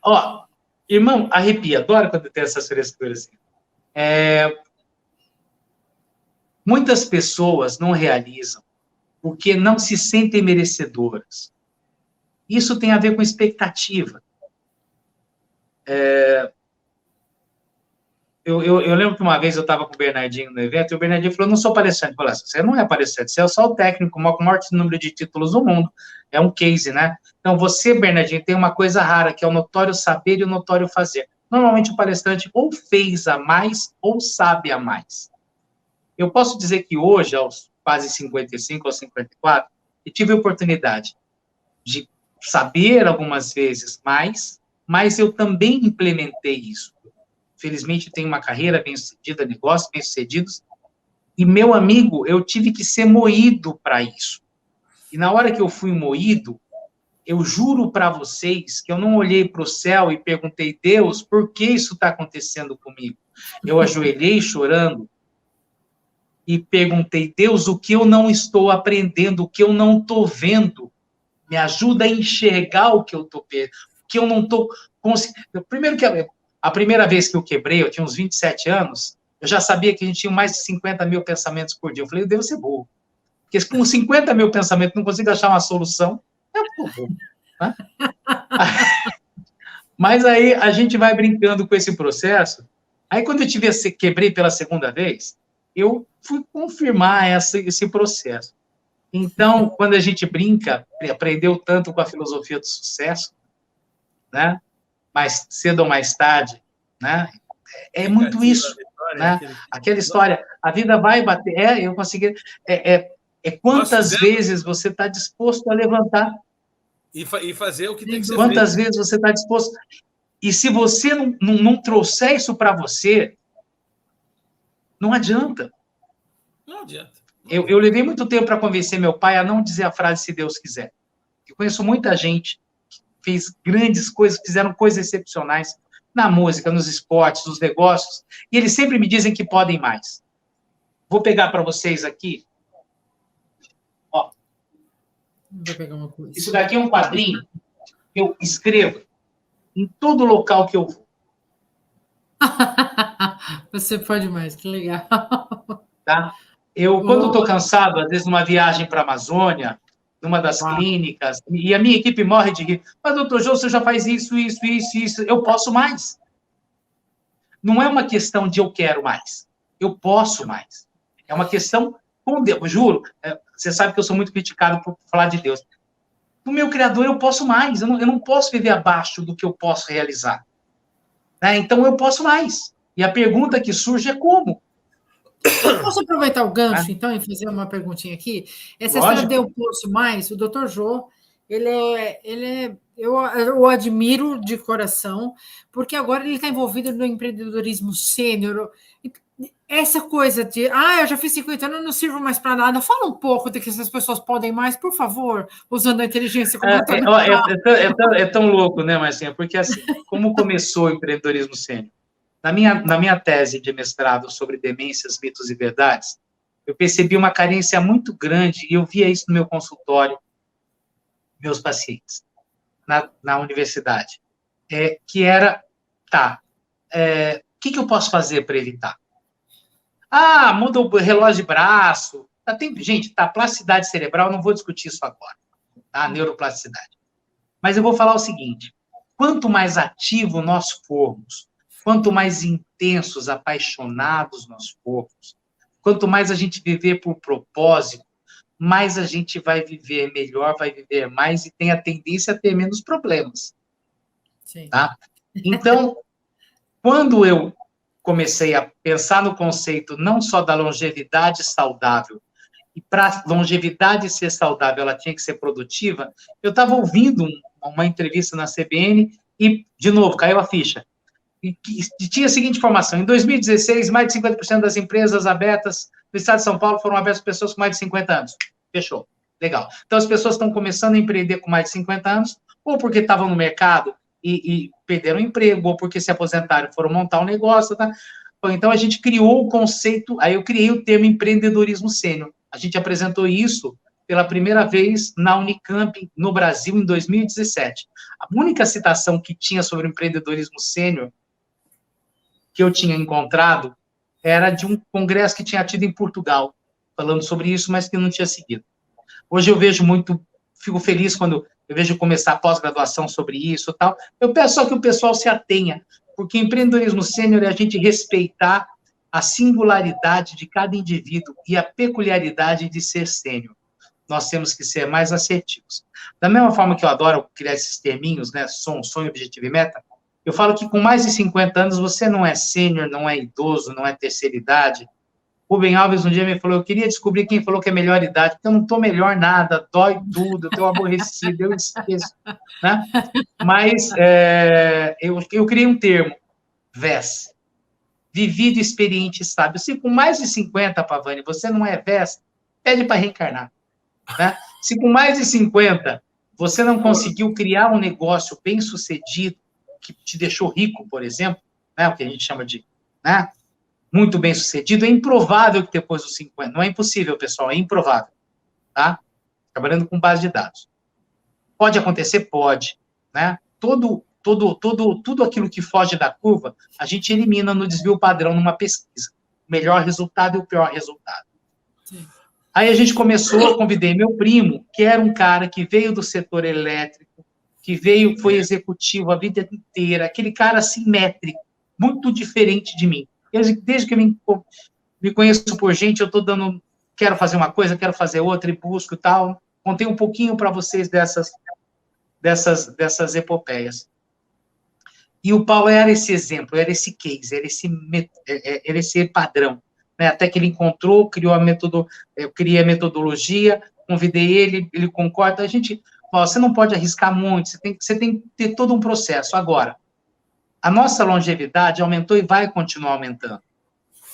Ó, irmão, arrepia, adoro quando tem essas frescuras assim. Muitas pessoas não realizam porque não se sentem merecedoras. Isso tem a ver com expectativa. Eu lembro que uma vez eu estava com o Bernardinho no evento, e o Bernardinho falou, não sou palestrante. Eu falei, você não é palestrante, você é só o técnico com o maior número de títulos do mundo. É um case, né? Então, você, Bernardinho, tem uma coisa rara, que é o notório saber e o notório fazer. Normalmente, o palestrante ou fez a mais, ou sabe a mais. Eu posso dizer que hoje, aos quase 55 ou 54, eu tive a oportunidade de saber algumas vezes mais, mas eu também implementei isso. Felizmente, tenho uma carreira bem-sucedida, negócios bem-sucedidos, e, meu amigo, eu tive que ser moído para isso. E na hora que eu fui moído, eu juro para vocês que eu não olhei para o céu e perguntei, Deus, por que isso está acontecendo comigo? Eu ajoelhei chorando e perguntei, Deus, o que eu não estou aprendendo, o que eu não estou vendo, me ajuda a enxergar o que eu estou vendo, o que eu não estou conseguindo. Primeiro que a primeira vez que eu quebrei, eu tinha uns 27 anos, eu já sabia que a gente tinha mais de 50 mil pensamentos por dia. Eu falei, eu devo ser burro. Porque com 50 mil pensamentos não consigo achar uma solução, eu sou burro. Né? Mas aí a gente vai brincando com esse processo. Aí quando eu quebrei pela segunda vez, eu fui confirmar esse processo. Então, quando a gente brinca, aprendeu tanto com a filosofia do sucesso, né? Mais cedo ou mais tarde, né? É muito isso, né? Aquela história, a vida vai bater, eu consegui, quantas vezes você está disposto a levantar e fazer o que tem que ser feito. Quantas vezes você está disposto, e se você não trouxer isso para você, não adianta. Não adianta. Eu levei muito tempo para convencer meu pai a não dizer a frase se Deus quiser. Eu conheço muita gente fez grandes coisas, fizeram coisas excepcionais na música, nos esportes, nos negócios, e eles sempre me dizem que podem mais. Vou pegar para vocês aqui. Ó. Vou pegar uma coisa. Isso daqui é um quadrinho que eu escrevo em todo local que eu vou. Você pode mais, que legal. Tá? Quando estou cansado, às vezes numa viagem para a Amazônia, numa das clínicas, e a minha equipe morre de rir. Mas, doutor Jô, você já faz isso. Eu posso mais. Não é uma questão de eu quero mais. Eu posso mais. É uma questão com Deus. Juro, você sabe que eu sou muito criticado por falar de Deus. Do meu Criador, eu posso mais. Eu não posso viver abaixo do que eu posso realizar. Né? Então, eu posso mais. E a pergunta que surge é como? Posso aproveitar o gancho, então, e fazer uma perguntinha aqui? Essa história de eu posso mais, o Dr. Jô, eu admiro de coração, porque agora ele está envolvido no empreendedorismo sênior. Essa coisa de, eu já fiz 50 anos, não sirvo mais para nada. Fala um pouco de que essas pessoas podem mais, por favor, usando a inteligência comportamental. É tão louco, né, Marcinha? Porque, assim, como começou o empreendedorismo sênior? Na minha tese de mestrado sobre demências, mitos e verdades, eu percebi uma carência muito grande, e eu via isso no meu consultório, meus pacientes, na universidade, que era, o que eu posso fazer para evitar? Muda o relógio de braço, gente, plasticidade cerebral, não vou discutir isso agora, tá? Neuroplasticidade. Mas eu vou falar o seguinte, quanto mais ativo nós formos, quanto mais intensos, apaixonados nós formos, quanto mais a gente viver por propósito, mais a gente vai viver melhor, vai viver mais e tem a tendência a ter menos problemas. Sim. Tá? Então, quando eu comecei a pensar no conceito não só da longevidade saudável, e para a longevidade ser saudável, ela tinha que ser produtiva, eu estava ouvindo uma entrevista na CBN e, de novo, caiu a ficha. E tinha a seguinte informação, em 2016, mais de 50% das empresas abertas no estado de São Paulo foram abertas por pessoas com mais de 50 anos. Fechou. Legal. Então, as pessoas estão começando a empreender com mais de 50 anos, ou porque estavam no mercado e perderam o emprego, ou porque se aposentaram e foram montar um negócio, tá? Então, a gente criou o conceito, aí eu criei o termo empreendedorismo sênior. A gente apresentou isso pela primeira vez na Unicamp, no Brasil, em 2017. A única citação que tinha sobre o empreendedorismo sênior que eu tinha encontrado era de um congresso que tinha tido em Portugal, falando sobre isso, mas que não tinha seguido. Hoje eu vejo fico feliz quando eu vejo começar a pós-graduação sobre isso e tal. Eu peço só que o pessoal se atenha, porque empreendedorismo sênior é a gente respeitar a singularidade de cada indivíduo e a peculiaridade de ser sênior. Nós temos que ser mais assertivos. Da mesma forma que eu adoro criar esses terminhos, né, sonho, objetivo e meta, eu falo que com mais de 50 anos você não é sênior, não é idoso, não é terceira idade. Rubem Alves um dia me falou, eu queria descobrir quem falou que é melhor idade, porque eu não estou melhor nada, dói tudo, eu estou aborrecido, eu esqueço. Né? Mas eu criei um termo, VES, vivido, experiente e sábio. Se com mais de 50, Pavani, você não é VES, pede para reencarnar. Né? Se com mais de 50 você não conseguiu criar um negócio bem sucedido, que te deixou rico, por exemplo, né, o que a gente chama de, né, muito bem sucedido, é improvável que depois dos 50, não é impossível, pessoal, é improvável, tá? Trabalhando com base de dados. Pode acontecer? Pode, né? Tudo aquilo que foge da curva, a gente elimina no desvio padrão numa pesquisa. O melhor resultado e o pior resultado. Sim. Aí a gente começou, convidei meu primo, que era um cara que veio do setor elétrico, que foi executivo a vida inteira, aquele cara assimétrico, muito diferente de mim. Desde que eu me conheço por gente, eu quero fazer uma coisa, quero fazer outra, e busco e tal. Contei um pouquinho para vocês dessas epopeias. E o Paulo era esse exemplo, era esse case, era esse padrão. Né? Até que ele encontrou, eu criei a metodologia, convidei ele concorda. A gente, você não pode arriscar muito, você tem que ter todo um processo. Agora, a nossa longevidade aumentou e vai continuar aumentando.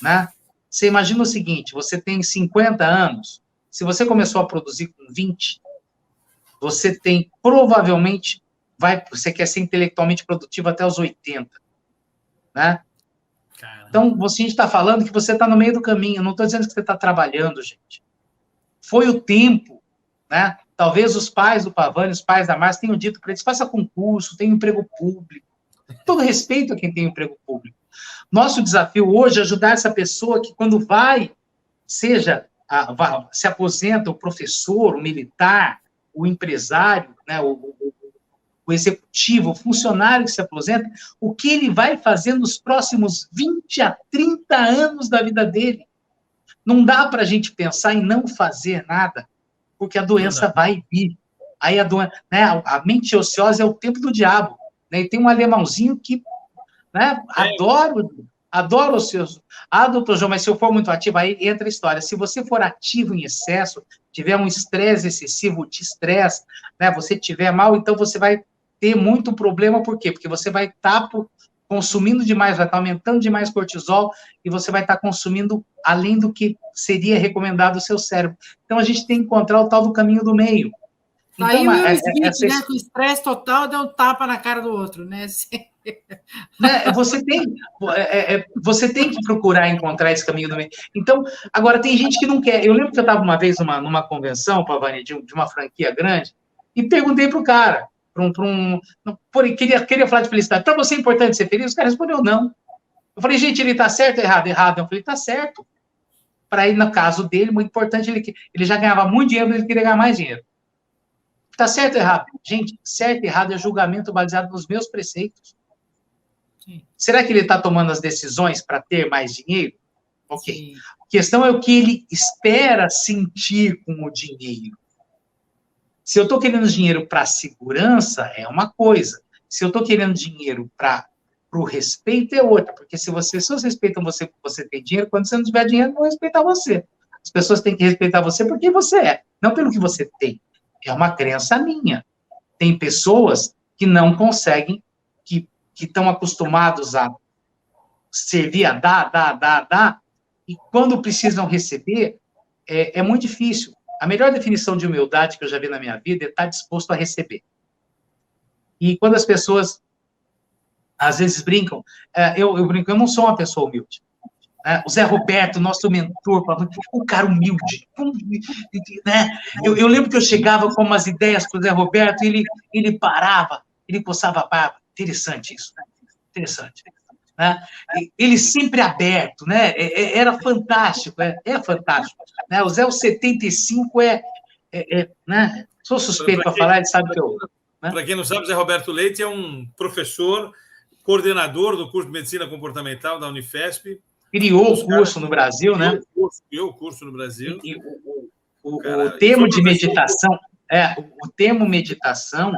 Né? Você imagina o seguinte, você tem 50 anos, se você começou a produzir com 20, você tem, provavelmente, você quer ser intelectualmente produtivo até os 80. Né? Então, a gente está falando que você está no meio do caminho, eu não estou dizendo que você está trabalhando, gente. Foi o tempo, né? Talvez os pais do Pavani, os pais da Márcia tenham dito para eles, faça concurso, tenha emprego público. Todo respeito a quem tem emprego público. Nosso desafio hoje é ajudar essa pessoa que quando se aposenta, o professor, o militar, o empresário, né, o executivo, o funcionário que se aposenta, o que ele vai fazer nos próximos 20 a 30 anos da vida dele. Não dá para a gente pensar em não fazer nada, porque a doença vai vir. Aí né, a mente ociosa é o tempo do diabo. Né, e tem um alemãozinho que, né, adoro os seus... doutor João, mas se eu for muito ativo, aí entra a história. Se você for ativo em excesso, tiver um estresse excessivo, te estresse, né, você tiver mal, então você vai ter muito problema, por quê? Porque você vai estar consumindo demais, vai estar aumentando demais cortisol, e você vai estar consumindo além do que seria recomendado ao seu cérebro. Então, a gente tem que encontrar o tal do caminho do meio. Então, aí o Will Smith, né, com estresse total, deu um tapa na cara do outro, né? Né? Você tem que procurar encontrar esse caminho do meio. Então, agora, tem gente que não quer. Eu lembro que eu estava uma vez numa convenção, Pavani, de uma franquia grande, e perguntei para o cara, queria falar de felicidade. Para você é importante ser feliz? O cara respondeu não. Eu falei, gente, ele está certo ou errado? Errado. Eu falei, está certo. Para ele, no caso dele, muito importante, ele já ganhava muito dinheiro, mas ele queria ganhar mais dinheiro. Está certo ou errado? Gente, certo e errado é julgamento baseado nos meus preceitos. Sim. Será que ele está tomando as decisões para ter mais dinheiro? Ok. Sim. A questão é o que ele espera sentir com o dinheiro. Se eu estou querendo dinheiro para segurança, é uma coisa. Se eu estou querendo dinheiro para o respeito, é outra. Porque se as pessoas respeitam você porque você tem dinheiro, quando você não tiver dinheiro, não vão respeitar você. As pessoas têm que respeitar você porque você é, não pelo que você tem. É uma crença minha. Tem pessoas que não conseguem, que estão acostumados a servir, a dar, e quando precisam receber, é muito difícil. A melhor definição de humildade que eu já vi na minha vida é estar disposto a receber. E quando as pessoas, às vezes, brincam, eu brinco, eu não sou uma pessoa humilde. O Zé Roberto, nosso mentor, o cara humilde. Né? Eu lembro que eu chegava com umas ideias para o Zé Roberto, e ele parava, ele coçava a barba. Interessante isso, né? Interessante. Né? Ele sempre aberto, né? Era fantástico, é fantástico. Né? O Zé, o 75 né? Sou suspeito para falar, ele sabe que eu... Né? Para quem não sabe, o Zé Roberto Leite é um professor, coordenador do curso de Medicina Comportamental da Unifesp. Criou o curso no Brasil, né? Criou o curso no Brasil. E o termo de meditação, o termo meditação,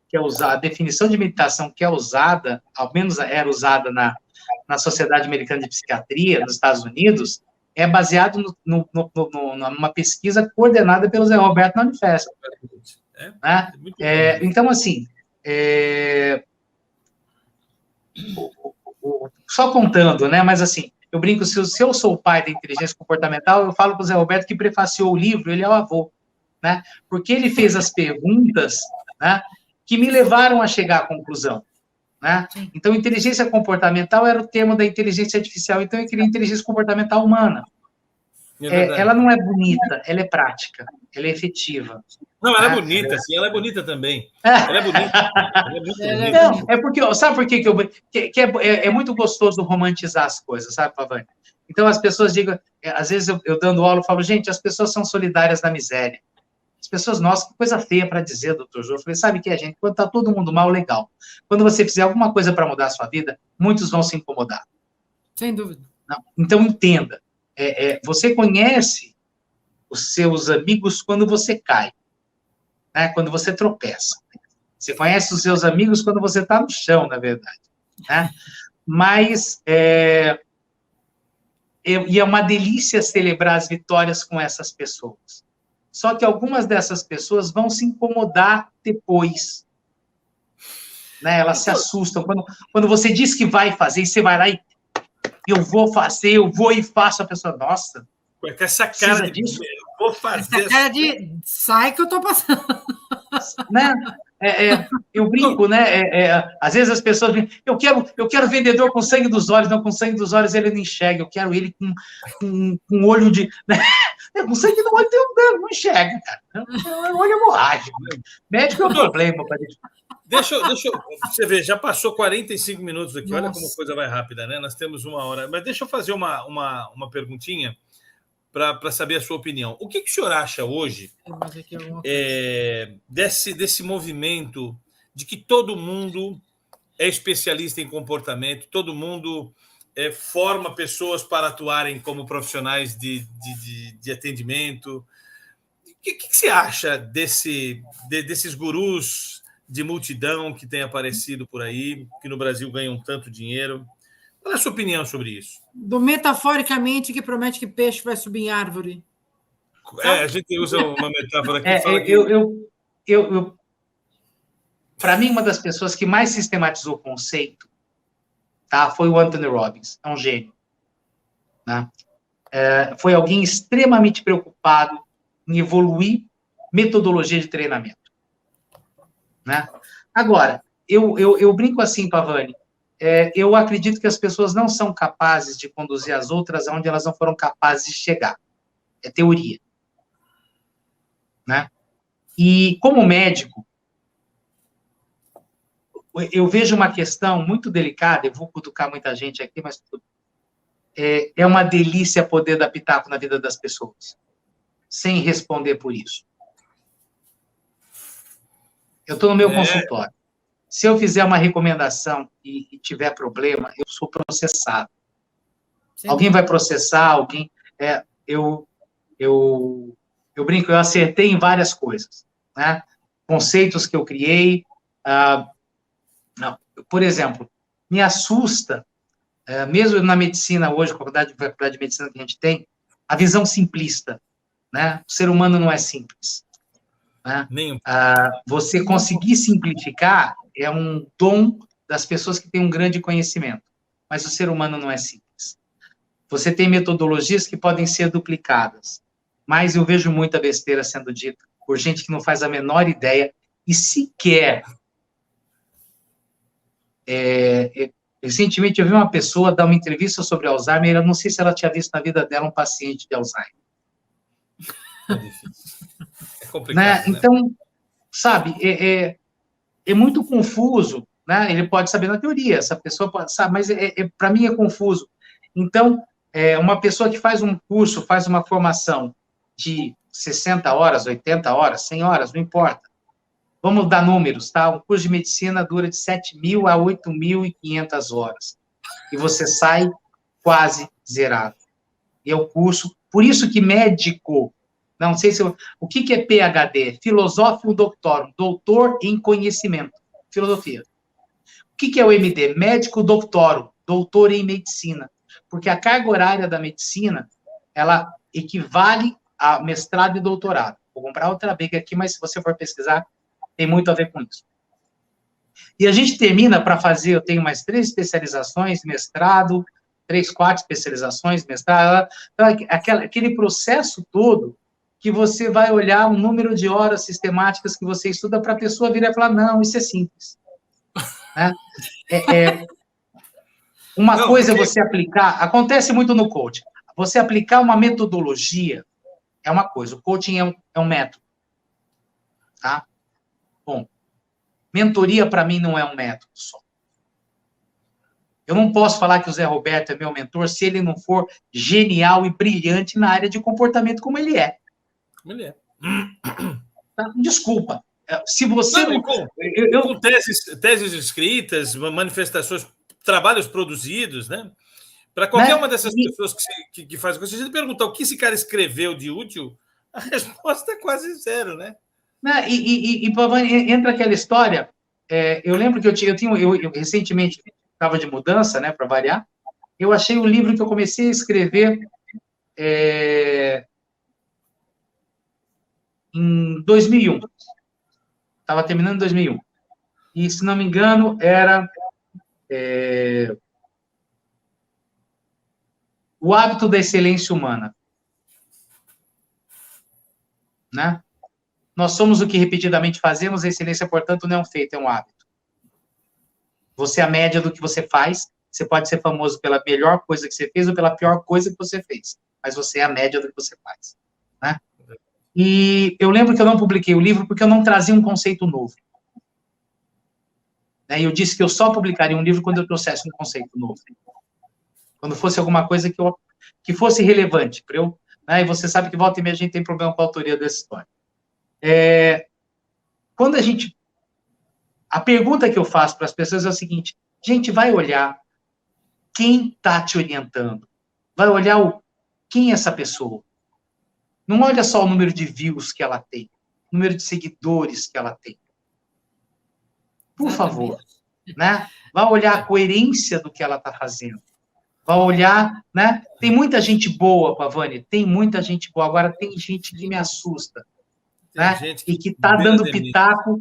que é usado, a definição de meditação que é usada, ao menos era usada na Sociedade Americana de Psiquiatria, nos Estados Unidos, é baseado numa pesquisa coordenada pelo Zé Roberto na Unifesp. Então, assim, só contando, né? Mas, assim, eu brinco, se eu sou o pai da inteligência comportamental, eu falo para o Zé Roberto que prefaciou o livro, ele é o avô, né? Porque ele fez as perguntas, né, que me levaram a chegar à conclusão, né? Então, inteligência comportamental era o termo da inteligência artificial, então eu queria inteligência comportamental humana. Ela não é bonita, ela é prática, ela é efetiva. Não, ela é bonita, sim, ela é bonita também. Ela é bonita. Ela é muito bonita. Não, porque, sabe por que é muito gostoso romantizar as coisas, sabe, Pavani? Então, as pessoas digam, às vezes eu dando aula, eu falo, gente, as pessoas são solidárias na miséria. As pessoas, nossa, que coisa feia para dizer, doutor Jô. Eu falei, sabe o que é, gente? Quando está todo mundo mal, legal. Quando você fizer alguma coisa para mudar a sua vida, muitos vão se incomodar. Sem dúvida. Não. Então, entenda. Você conhece os seus amigos quando você cai, né? Quando você tropeça. Você conhece os seus amigos quando você está no chão, na verdade. Né? Mas é uma delícia celebrar as vitórias com essas pessoas. Só que algumas dessas pessoas vão se incomodar depois. Né? Elas se assustam. Quando você diz que vai fazer, e você vai lá e eu vou fazer, eu vou e faço, a pessoa, nossa. Com essa cara disso, eu vou fazer. Essa cara de sai que eu tô passando. Né? Eu brinco, né? Às vezes as pessoas dizem, eu quero vendedor com sangue dos olhos, não, com sangue dos olhos ele não enxerga, eu quero ele com olho de. Né? Com sangue no olho não enxerga, cara. O olho é hemorrágico. Médico é um problema. Deixa eu. Você ver, já passou 45 minutos aqui. Nossa. Olha como a coisa vai rápida, né? Nós temos 1 hora. Mas deixa eu fazer uma perguntinha para saber a sua opinião. O que o senhor acha hoje desse movimento de que todo mundo é especialista em comportamento, todo mundo forma pessoas para atuarem como profissionais de atendimento? O que você acha desses gurus de multidão que têm aparecido por aí, que no Brasil ganham tanto dinheiro? Qual é a sua opinião sobre isso? Do metaforicamente que promete que peixe vai subir em árvore. A gente usa uma metáfora que fala que... Para mim, uma das pessoas que mais sistematizou o conceito, tá, foi o Anthony Robbins. É um gênio. Né? Foi alguém extremamente preocupado em evoluir metodologia de treinamento. Né? Agora, eu brinco assim, Pavani, eu acredito que as pessoas não são capazes de conduzir as outras aonde elas não foram capazes de chegar. É teoria. Né? E, como médico, eu vejo uma questão muito delicada, eu vou cutucar muita gente aqui, mas é uma delícia poder dar pitaco na vida das pessoas, sem responder por isso. Eu estou no meu consultório. Se eu fizer uma recomendação e tiver problema, eu sou processado. Sim. Alguém vai processar, alguém... Eu brinco, eu acertei em várias coisas, né? Conceitos que eu criei. Por exemplo, me assusta, mesmo na medicina hoje, faculdade de medicina que a gente tem, a visão simplista, né? O ser humano não é simples. Né? Você conseguir simplificar é um dom das pessoas que têm um grande conhecimento, mas o ser humano não é simples. Você tem metodologias que podem ser duplicadas, mas eu vejo muita besteira sendo dita por gente que não faz a menor ideia e sequer... recentemente eu vi uma pessoa dar uma entrevista sobre Alzheimer, eu não sei se ela tinha visto na vida dela um paciente de Alzheimer. É difícil. É complicado, né? Então, sabe, é muito confuso, né? Ele pode saber na teoria, essa pessoa pode saber, mas para mim é confuso. Então, uma pessoa que faz um curso, faz uma formação de 60 horas, 80 horas, 100 horas, não importa. Vamos dar números, tá? Um curso de medicina dura de 7.000 a 8.500 horas. E você sai quase zerado. E é o curso... Por isso que médico... Não sei se... O que é PhD? Filosófico Doctorum. Doutor em conhecimento. Filosofia. O que é o MD? Médico Doctorum. Doutor em medicina. Porque a carga horária da medicina, ela equivale a mestrado e doutorado. Vou comprar outra briga aqui, mas se você for pesquisar, tem muito a ver com isso. E a gente termina para fazer, eu tenho mais 3 especializações, mestrado, 3, 4 especializações, mestrado, aquele processo todo que você vai olhar o número de horas sistemáticas que você estuda para a pessoa vir e falar, não, isso é simples. Né? Uma coisa é você aplicar, acontece muito no coaching, você aplicar uma metodologia é uma coisa, o coaching é um método. Tá? Bom, mentoria para mim não é um método só. Eu não posso falar que o Zé Roberto é meu mentor se ele não for genial e brilhante na área de comportamento como ele é. Como ele é. Tá? Desculpa. Se você não... Com teses escritas, manifestações, trabalhos produzidos, né? Para qualquer uma dessas pessoas que faz coisa, se você perguntar o que esse cara escreveu de útil, a resposta é quase zero, né? Pavani, entra aquela história, eu lembro que eu recentemente estava de mudança, né, para variar, eu achei o livro que eu comecei a escrever em 2001, estava terminando em 2001, e se não me engano era O Hábito da Excelência Humana, né? Nós somos o que repetidamente fazemos, a excelência, portanto, não é um feito, é um hábito. Você é a média do que você faz, você pode ser famoso pela melhor coisa que você fez ou pela pior coisa que você fez, mas você é a média do que você faz. Né? E eu lembro que eu não publiquei o livro porque eu não trazia um conceito novo. Né? Eu disse que eu só publicaria um livro quando eu trouxesse um conceito novo. Quando fosse alguma coisa que fosse relevante para eu... Né? E você sabe que volta e meia a gente tem problema com a autoria dessa história. Quando a pergunta que eu faço para as pessoas é o seguinte, gente, vai olhar quem está te orientando, vai olhar quem é essa pessoa, não olha só o número de views que ela tem, o número de seguidores que ela tem, por favor, né? Vai olhar a coerência do que ela está fazendo, vai olhar, né? Tem muita gente boa, Pavani, tem muita gente boa, agora tem gente que me assusta, né? E que está dando pitaco,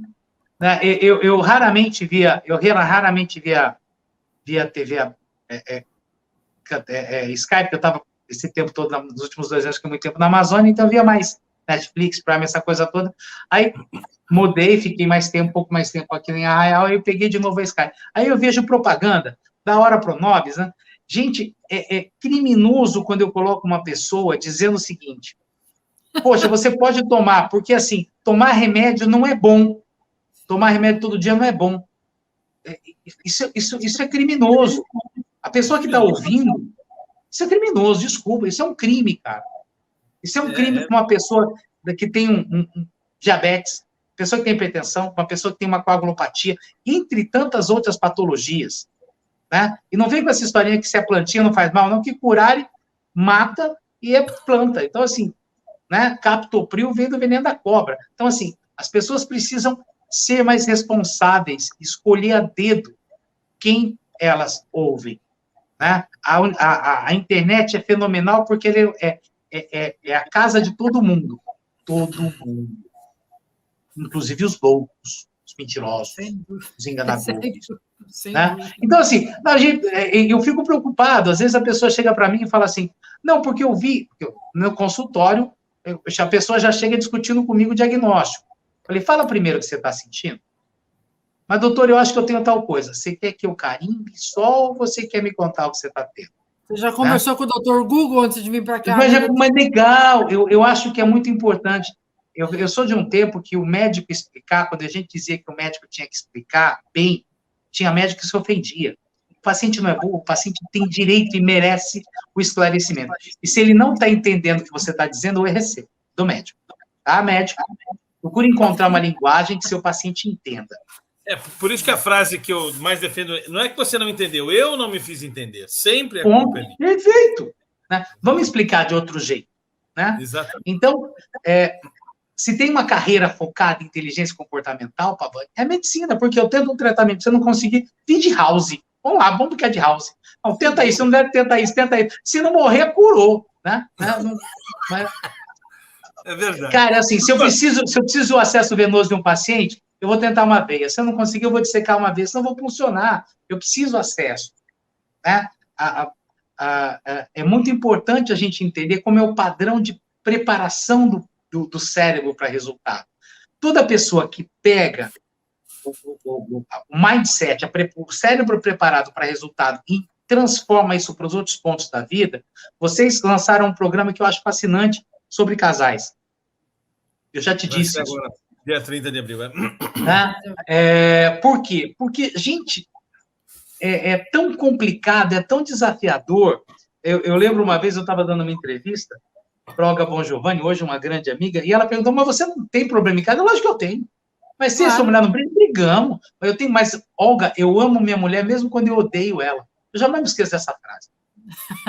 né? Eu raramente via TV, Skype, eu estava esse tempo todo, nos últimos 2 anos, que muito tempo na Amazônia, então eu via mais Netflix, Prime, essa coisa toda. Aí mudei, fiquei mais tempo, um pouco mais tempo aqui em Arraial, aí eu peguei de novo a Skype. Aí eu vejo propaganda da hora pronobis, né? Gente, é criminoso quando eu coloco uma pessoa dizendo o seguinte: poxa, você pode tomar, porque assim, tomar remédio não é bom. Tomar remédio todo dia não é bom. Isso é criminoso. A pessoa que está ouvindo, isso é criminoso, desculpa, isso é um crime, cara. Isso é um crime com uma pessoa que tem um diabetes, pessoa que tem hipertensão, uma pessoa que tem uma coagulopatia, entre tantas outras patologias. Né? E não vem com essa historinha que se é plantinha não faz mal, não, que curare mata e é planta. Então, assim, né, captopril vem do veneno da cobra. Então, assim, as pessoas precisam ser mais responsáveis, escolher a dedo quem elas ouvem. Né? A internet é fenomenal porque ele é a casa de todo mundo. Todo mundo. Inclusive os loucos, os mentirosos, os enganadores. Né? Então, assim, eu fico preocupado. Às vezes a pessoa chega para mim e fala assim, não, porque eu vi, no consultório, a pessoa já chega discutindo comigo o diagnóstico. Eu falei, fala primeiro o que você está sentindo. Mas, doutor, eu acho que eu tenho tal coisa. Você quer que eu carimbe só ou você quer me contar o que você está tendo? Você já conversou com o doutor Google antes de vir para cá? Mas legal, eu acho que é muito importante. Eu sou de um tempo que o médico explicar, quando a gente dizia que o médico tinha que explicar bem, tinha médico que se ofendia. O paciente não é burro, o paciente tem direito e merece o esclarecimento. E se ele não está entendendo o que você está dizendo, eu recebo do médico. Tá, médico? Procure encontrar uma linguagem que seu paciente entenda. Por isso que a frase que eu mais defendo não é que você não entendeu, eu não me fiz entender. Sempre é culpa minha. Perfeito. Né? Vamos explicar de outro jeito. Né? Exatamente. Então, se tem uma carreira focada em inteligência comportamental, Pavani, é medicina, porque eu tento um tratamento, se eu não conseguir, de house. Vamos lá, vamos ficar de house. Não, tenta isso, não deve tentar isso, tenta isso. Se não morrer, curou. Né? É verdade. Cara, assim, se eu preciso do acesso venoso de um paciente, eu vou tentar uma veia. Se eu não conseguir, eu vou dissecar uma veia, senão eu vou funcionar. Eu preciso acesso. Né? É muito importante a gente entender como é o padrão de preparação do cérebro para resultado. Toda pessoa que pega o mindset, o cérebro preparado para resultado e transforma isso para os outros pontos da vida, vocês lançaram um programa que eu acho fascinante sobre casais. Eu já te disse isso. Agora, dia 30 de abril. Por quê? Porque, gente, é tão complicado, é tão desafiador. Eu lembro uma vez, eu estava dando uma entrevista para a Olga Bon Giovanni, hoje uma grande amiga, e ela perguntou, mas você não tem problema em casa? Lógico que eu tenho. Mas se a sua mulher não briga, brigamos. Eu tenho mais... Olga, eu amo minha mulher mesmo quando eu odeio ela. Eu jamais me esqueço dessa frase.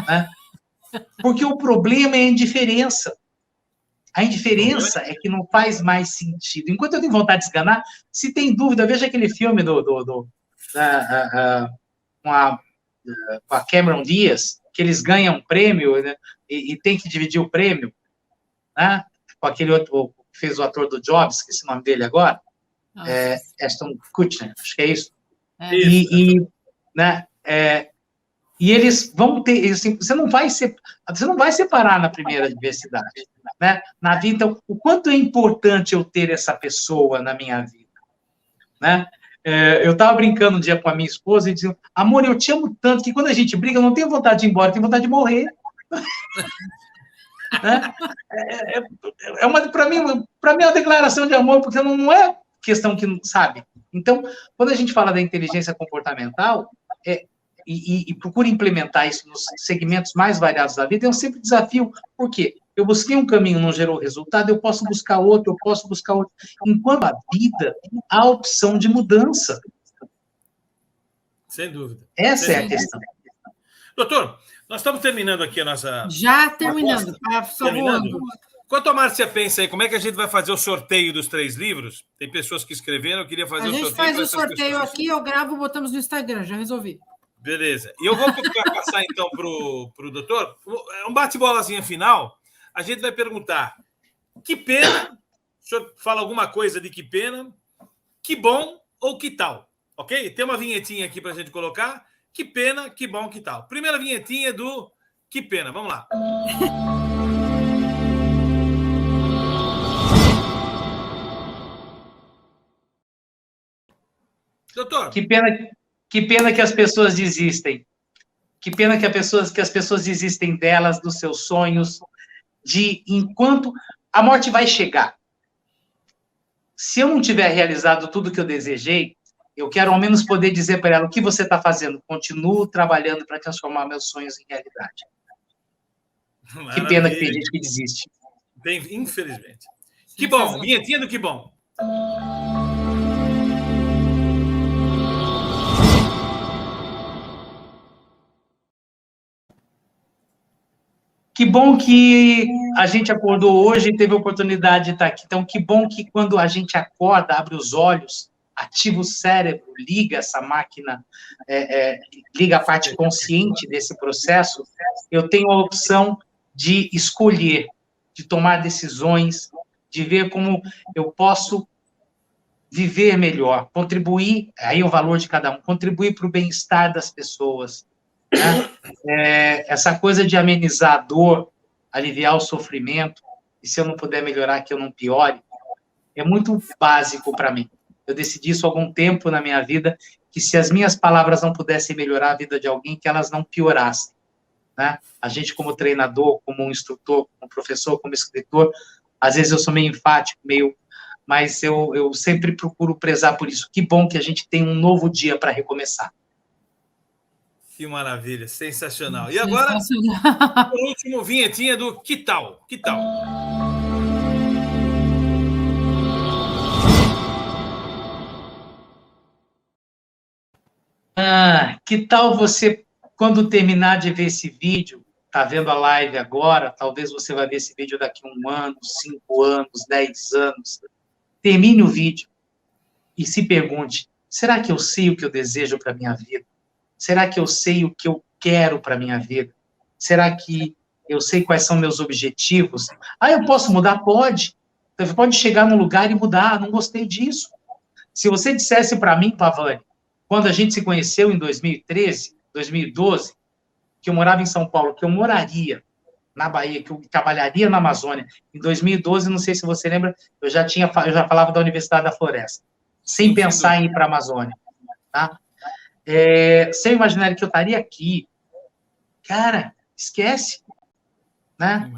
Né? Porque o problema é a indiferença. A indiferença é que não faz mais sentido. Enquanto eu tenho vontade de esganar, se tem dúvida, veja aquele filme com a Cameron Diaz, que eles ganham um prêmio, né, e tem que dividir o prêmio, né, com aquele outro que fez o ator do Jobs, esqueci o nome dele agora, Ashton Kutcher, acho que é isso. E eles vão ter, assim, você não vai separar na primeira adversidade, né? Na vida, então, o quanto é importante eu ter essa pessoa na minha vida, né? Eu estava brincando um dia com a minha esposa e dizia, amor, eu te amo tanto que quando a gente briga, eu não tenho vontade de ir embora, eu tenho vontade de morrer. Né? Para mim é uma declaração de amor, porque não é questão que, sabe? Então, quando a gente fala da inteligência comportamental, e procura implementar isso nos segmentos mais variados da vida, é um sempre desafio. Por quê? Eu busquei um caminho, não gerou resultado, eu posso buscar outro. Enquanto a vida, há opção de mudança. Sem dúvida. Essa é a questão. Doutor, nós estamos terminando aqui a nossa... Já terminando. Enquanto a Márcia pensa aí, como é que a gente vai fazer o sorteio dos 3 livros? Tem pessoas que escreveram, eu queria fazer o sorteio. A gente faz o sorteio aqui, eu gravo, botamos no Instagram, já resolvi. Beleza. E eu vou passar, então, para o doutor. Um bate-bolazinha final. A gente vai perguntar que pena, o senhor fala alguma coisa de que pena, que bom ou que tal, ok? Tem uma vinhetinha aqui para a gente colocar. Que pena, que bom, que tal. Primeira vinhetinha do que pena. Vamos lá. Doutor. Que pena Que pena que as pessoas desistem. Que pena que as pessoas desistem delas, dos seus sonhos, enquanto a morte vai chegar. Se eu não tiver realizado tudo que eu desejei, eu quero ao menos poder dizer para ela: o que você está fazendo? Continuo trabalhando para transformar meus sonhos em realidade. Maravilha. Que pena que tem gente que desiste. Infelizmente. Que bom, vinhetinha do que bom. Que bom que a gente acordou hoje e teve a oportunidade de estar aqui. Então, que bom que quando a gente acorda, abre os olhos, ativa o cérebro, liga essa máquina, liga a parte consciente desse processo, eu tenho a opção de escolher, de tomar decisões, de ver como eu posso viver melhor, contribuir, aí é o valor de cada um, contribuir para o bem-estar das pessoas. Né? Essa coisa de amenizar a dor, aliviar o sofrimento, e se eu não puder melhorar, que eu não piore, é muito básico para mim. Eu decidi isso há algum tempo na minha vida, que se as minhas palavras não pudessem melhorar a vida de alguém, que elas não piorassem. Né? A gente, como treinador, como um instrutor, como professor, como escritor, às vezes eu sou meio enfático, mas eu sempre procuro prezar por isso. Que bom que a gente tem um novo dia para recomeçar. Que maravilha, sensacional. E agora, por último, vinhetinha do Que Tal? Que tal? Que tal você, quando terminar de ver esse vídeo, tá vendo a live agora, talvez você vai ver esse vídeo daqui a 1 ano, 5 anos, 10 anos, termine o vídeo e se pergunte: será que eu sei o que eu desejo para a minha vida? Será que eu sei o que eu quero para a minha vida? Será que eu sei quais são meus objetivos? Eu posso mudar? Pode. Você pode chegar num lugar e mudar. Não gostei disso. Se você dissesse para mim, Pavani, quando a gente se conheceu em 2013, 2012, que eu morava em São Paulo, que eu moraria na Bahia, que eu trabalharia na Amazônia, em 2012, não sei se você lembra, eu já falava da Universidade da Floresta, sem pensar em ir para a Amazônia. Tá? Sem imaginar que eu estaria aqui, cara, esquece, né?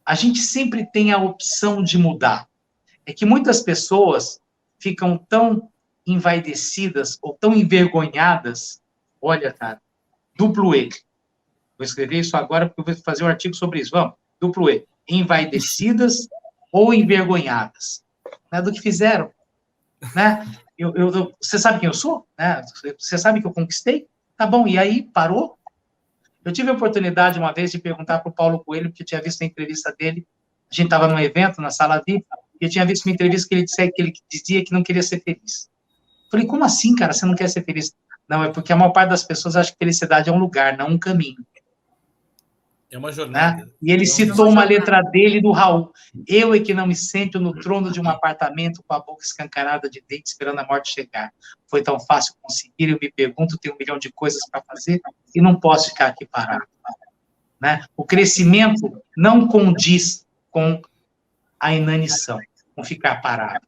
A gente sempre tem a opção de mudar. É que muitas pessoas ficam tão envaidecidas ou tão envergonhadas. Olha, cara, duplo E. Vou escrever isso agora porque eu vou fazer um artigo sobre isso. Vamos, duplo E. Envaidecidas ou envergonhadas, né, do que fizeram, né? Você sabe quem eu sou? Né? Você sabe que eu conquistei? Tá bom, e aí, parou? Eu tive a oportunidade, uma vez, de perguntar para o Paulo Coelho, porque eu tinha visto a entrevista dele, a gente estava num evento, na sala VIP, e eu tinha visto uma entrevista que ele dizia que não queria ser feliz. Eu falei: como assim, cara, você não quer ser feliz? Não, é porque a maior parte das pessoas acha que felicidade é um lugar, não um caminho. É uma jornada. Né? E ele citou uma letra dele do Raul: eu é que não me sento no trono de um apartamento com a boca escancarada de dente esperando a morte chegar. Foi tão fácil conseguir, eu me pergunto, tenho 1 milhão de coisas para fazer e não posso ficar aqui parado. Né? O crescimento não condiz com a inanição, com ficar parado.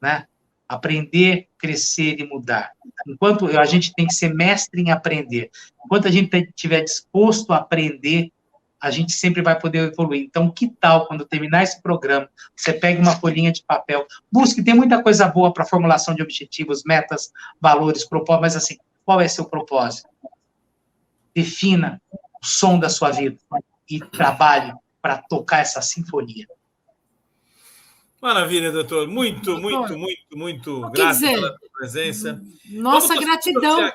Né? Aprender, crescer e mudar. Enquanto a gente tem que ser mestre em aprender, enquanto a gente estiver disposto a aprender, a gente sempre vai poder evoluir. Então, que tal, quando terminar esse programa, você pegue uma folhinha de papel, busque, tem muita coisa boa para formulação de objetivos, metas, valores, propósitos, mas assim, qual é seu propósito? Defina o som da sua vida e trabalhe para tocar essa sinfonia. Maravilha, doutor. Muito grato pela sua presença. Nossa, gratidão.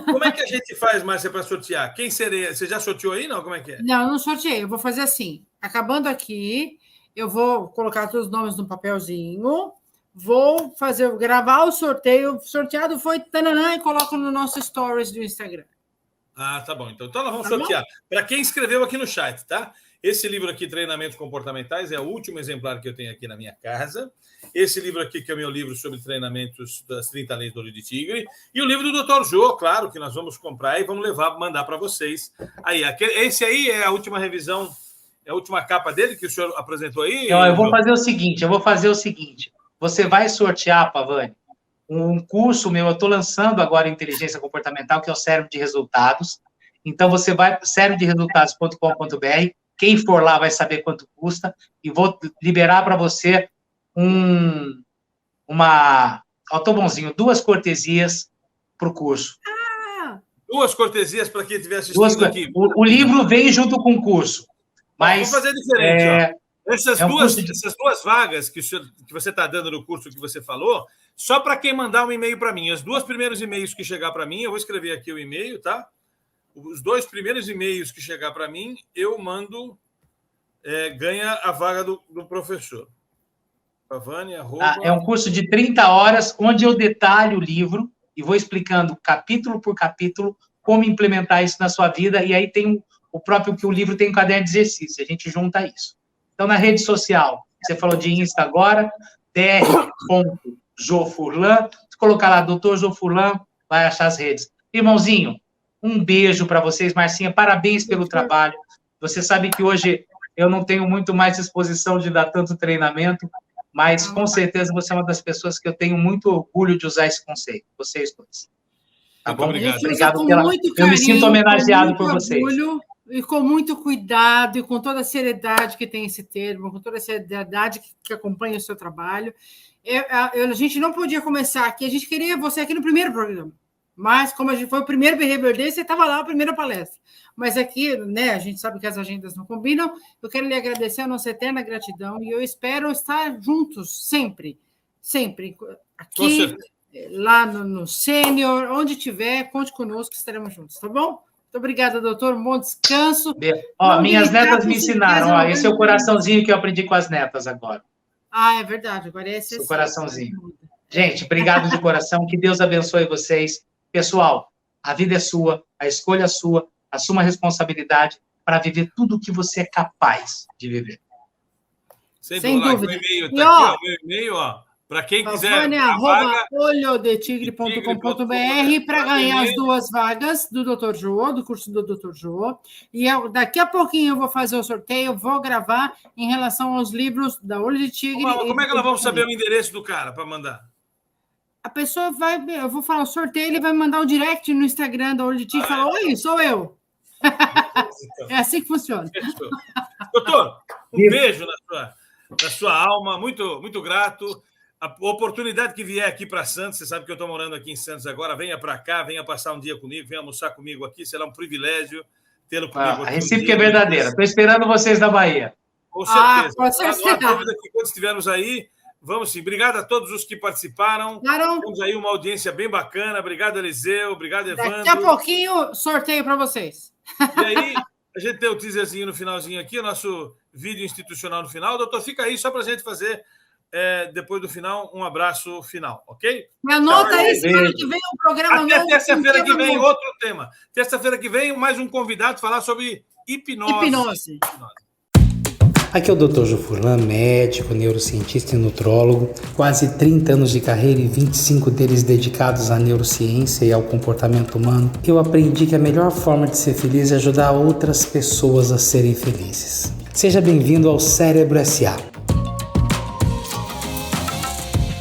Como é que a gente faz, Márcia, para sortear? Quem seria? Você já sorteou aí? Não? Como é que é? Não, eu não sorteei. Eu vou fazer assim. Acabando aqui, eu vou colocar todos os nomes no papelzinho, vou gravar o sorteio. O sorteado foi tananã e coloco no nosso stories do Instagram. Tá bom. Então nós vamos sortear. Para quem escreveu aqui no chat, tá? Esse livro aqui, Treinamentos Comportamentais, é o último exemplar que eu tenho aqui na minha casa. Esse livro aqui, que é o meu livro sobre treinamentos das 30 leis do olho de tigre. E o livro do Dr. Jô, claro, que nós vamos comprar e vamos mandar para vocês. Aí, esse aí é a última revisão, é a última capa dele que o senhor apresentou aí? Eu vou fazer o seguinte, Você vai sortear, Pavani, um curso meu, eu estou lançando agora Inteligência Comportamental, que é o Cérebro de Resultados. Então, você vai cérebroderesultados.com.br, quem for lá vai saber quanto custa, e vou liberar para você tô bonzinho, 2 cortesias para o curso. 2 cortesias para quem estiver assistindo aqui. O livro vem junto com o curso. Mas, vamos fazer diferente. Essas duas vagas que você está dando no curso que você falou, só para quem mandar um e-mail para mim. Os 2 primeiros e-mails que chegar para mim, eu vou escrever aqui o e-mail, tá? Os 2 primeiros e-mails que chegar para mim, eu mando, ganha a vaga do professor. É um curso de 30 horas, onde eu detalho o livro e vou explicando capítulo por capítulo como implementar isso na sua vida, e aí tem o próprio que o livro tem um caderno de exercício, a gente junta isso. Então, na rede social, você falou de Insta agora, dr.jofurlan, se colocar lá, Dr. Jofurlan, vai achar as redes. Irmãozinho, um beijo para vocês, Marcinha, parabéns pelo trabalho. Você sabe que hoje eu não tenho muito mais disposição de dar tanto treinamento, mas com certeza você é uma das pessoas que eu tenho muito orgulho de usar esse conceito, vocês dois. Tá bom? Obrigado eu me sinto homenageado por vocês. E com muito cuidado, e com toda a seriedade que tem esse termo, com toda a seriedade que acompanha o seu trabalho. A gente não podia começar aqui, a gente queria você aqui no primeiro programa, mas como a gente foi o primeiro Behavior Day, você estava lá, a primeira palestra. Mas aqui, né, a gente sabe que as agendas não combinam, eu quero lhe agradecer a nossa eterna gratidão, e eu espero estar juntos, sempre, aqui, lá no Sênior, onde tiver, conte conosco, estaremos juntos, tá bom? Muito obrigada, doutor. Um bom descanso. Minhas netas me ensinaram. Esse é o coraçãozinho que eu aprendi com as netas agora. É verdade. Agora é esse. O coraçãozinho. Gente, obrigado de coração. Que Deus abençoe vocês. Pessoal, a vida é sua, a escolha é sua, assuma a responsabilidade para viver tudo o que você é capaz de viver. Sem dúvida. Meu e-mail está aqui, meu e-mail, para quem quiser. olhodetigre.com.br para ganhar as 2 vagas do Dr. Jô, do curso do Dr. Jô. E daqui a pouquinho eu vou fazer o sorteio, vou gravar em relação aos livros da Olho de Tigre. Como é que nós vamos saber o endereço do cara para mandar? A pessoa eu vou falar o sorteio, ele vai mandar um direct no Instagram da Olho de Tigre e falar: oi, sou eu. É assim que funciona. Doutor, um beijo na sua alma, muito, muito grato. A oportunidade que vier aqui para Santos, você sabe que eu estou morando aqui em Santos agora, venha para cá, venha passar um dia comigo, venha almoçar comigo aqui, será um privilégio tê-lo comigo aqui. A recíproca é verdadeira. Estou esperando vocês da Bahia. Com certeza. Com certeza. Não há dúvida que quando estivermos aí, vamos sim. Obrigado a todos os que participaram. Claro. Temos aí uma audiência bem bacana. Obrigado, Eliseu. Obrigado, Evandro. Daqui a pouquinho, sorteio para vocês. E aí, a gente tem o teaserzinho no finalzinho aqui, o nosso vídeo institucional no final. Doutor, fica aí só para a gente fazer, depois do final, um abraço final, ok? Me anota aí, semana que vem o programa Até novo. terça-feira que vem, outro tema. Terça-feira que vem, mais um convidado falar sobre hipnose. Aqui é o Dr. Jofurlan, médico, neurocientista e nutrólogo, quase 30 anos de carreira e 25 deles dedicados à neurociência e ao comportamento humano. Eu aprendi que a melhor forma de ser feliz é ajudar outras pessoas a serem felizes. Seja bem-vindo ao Cérebro S.A.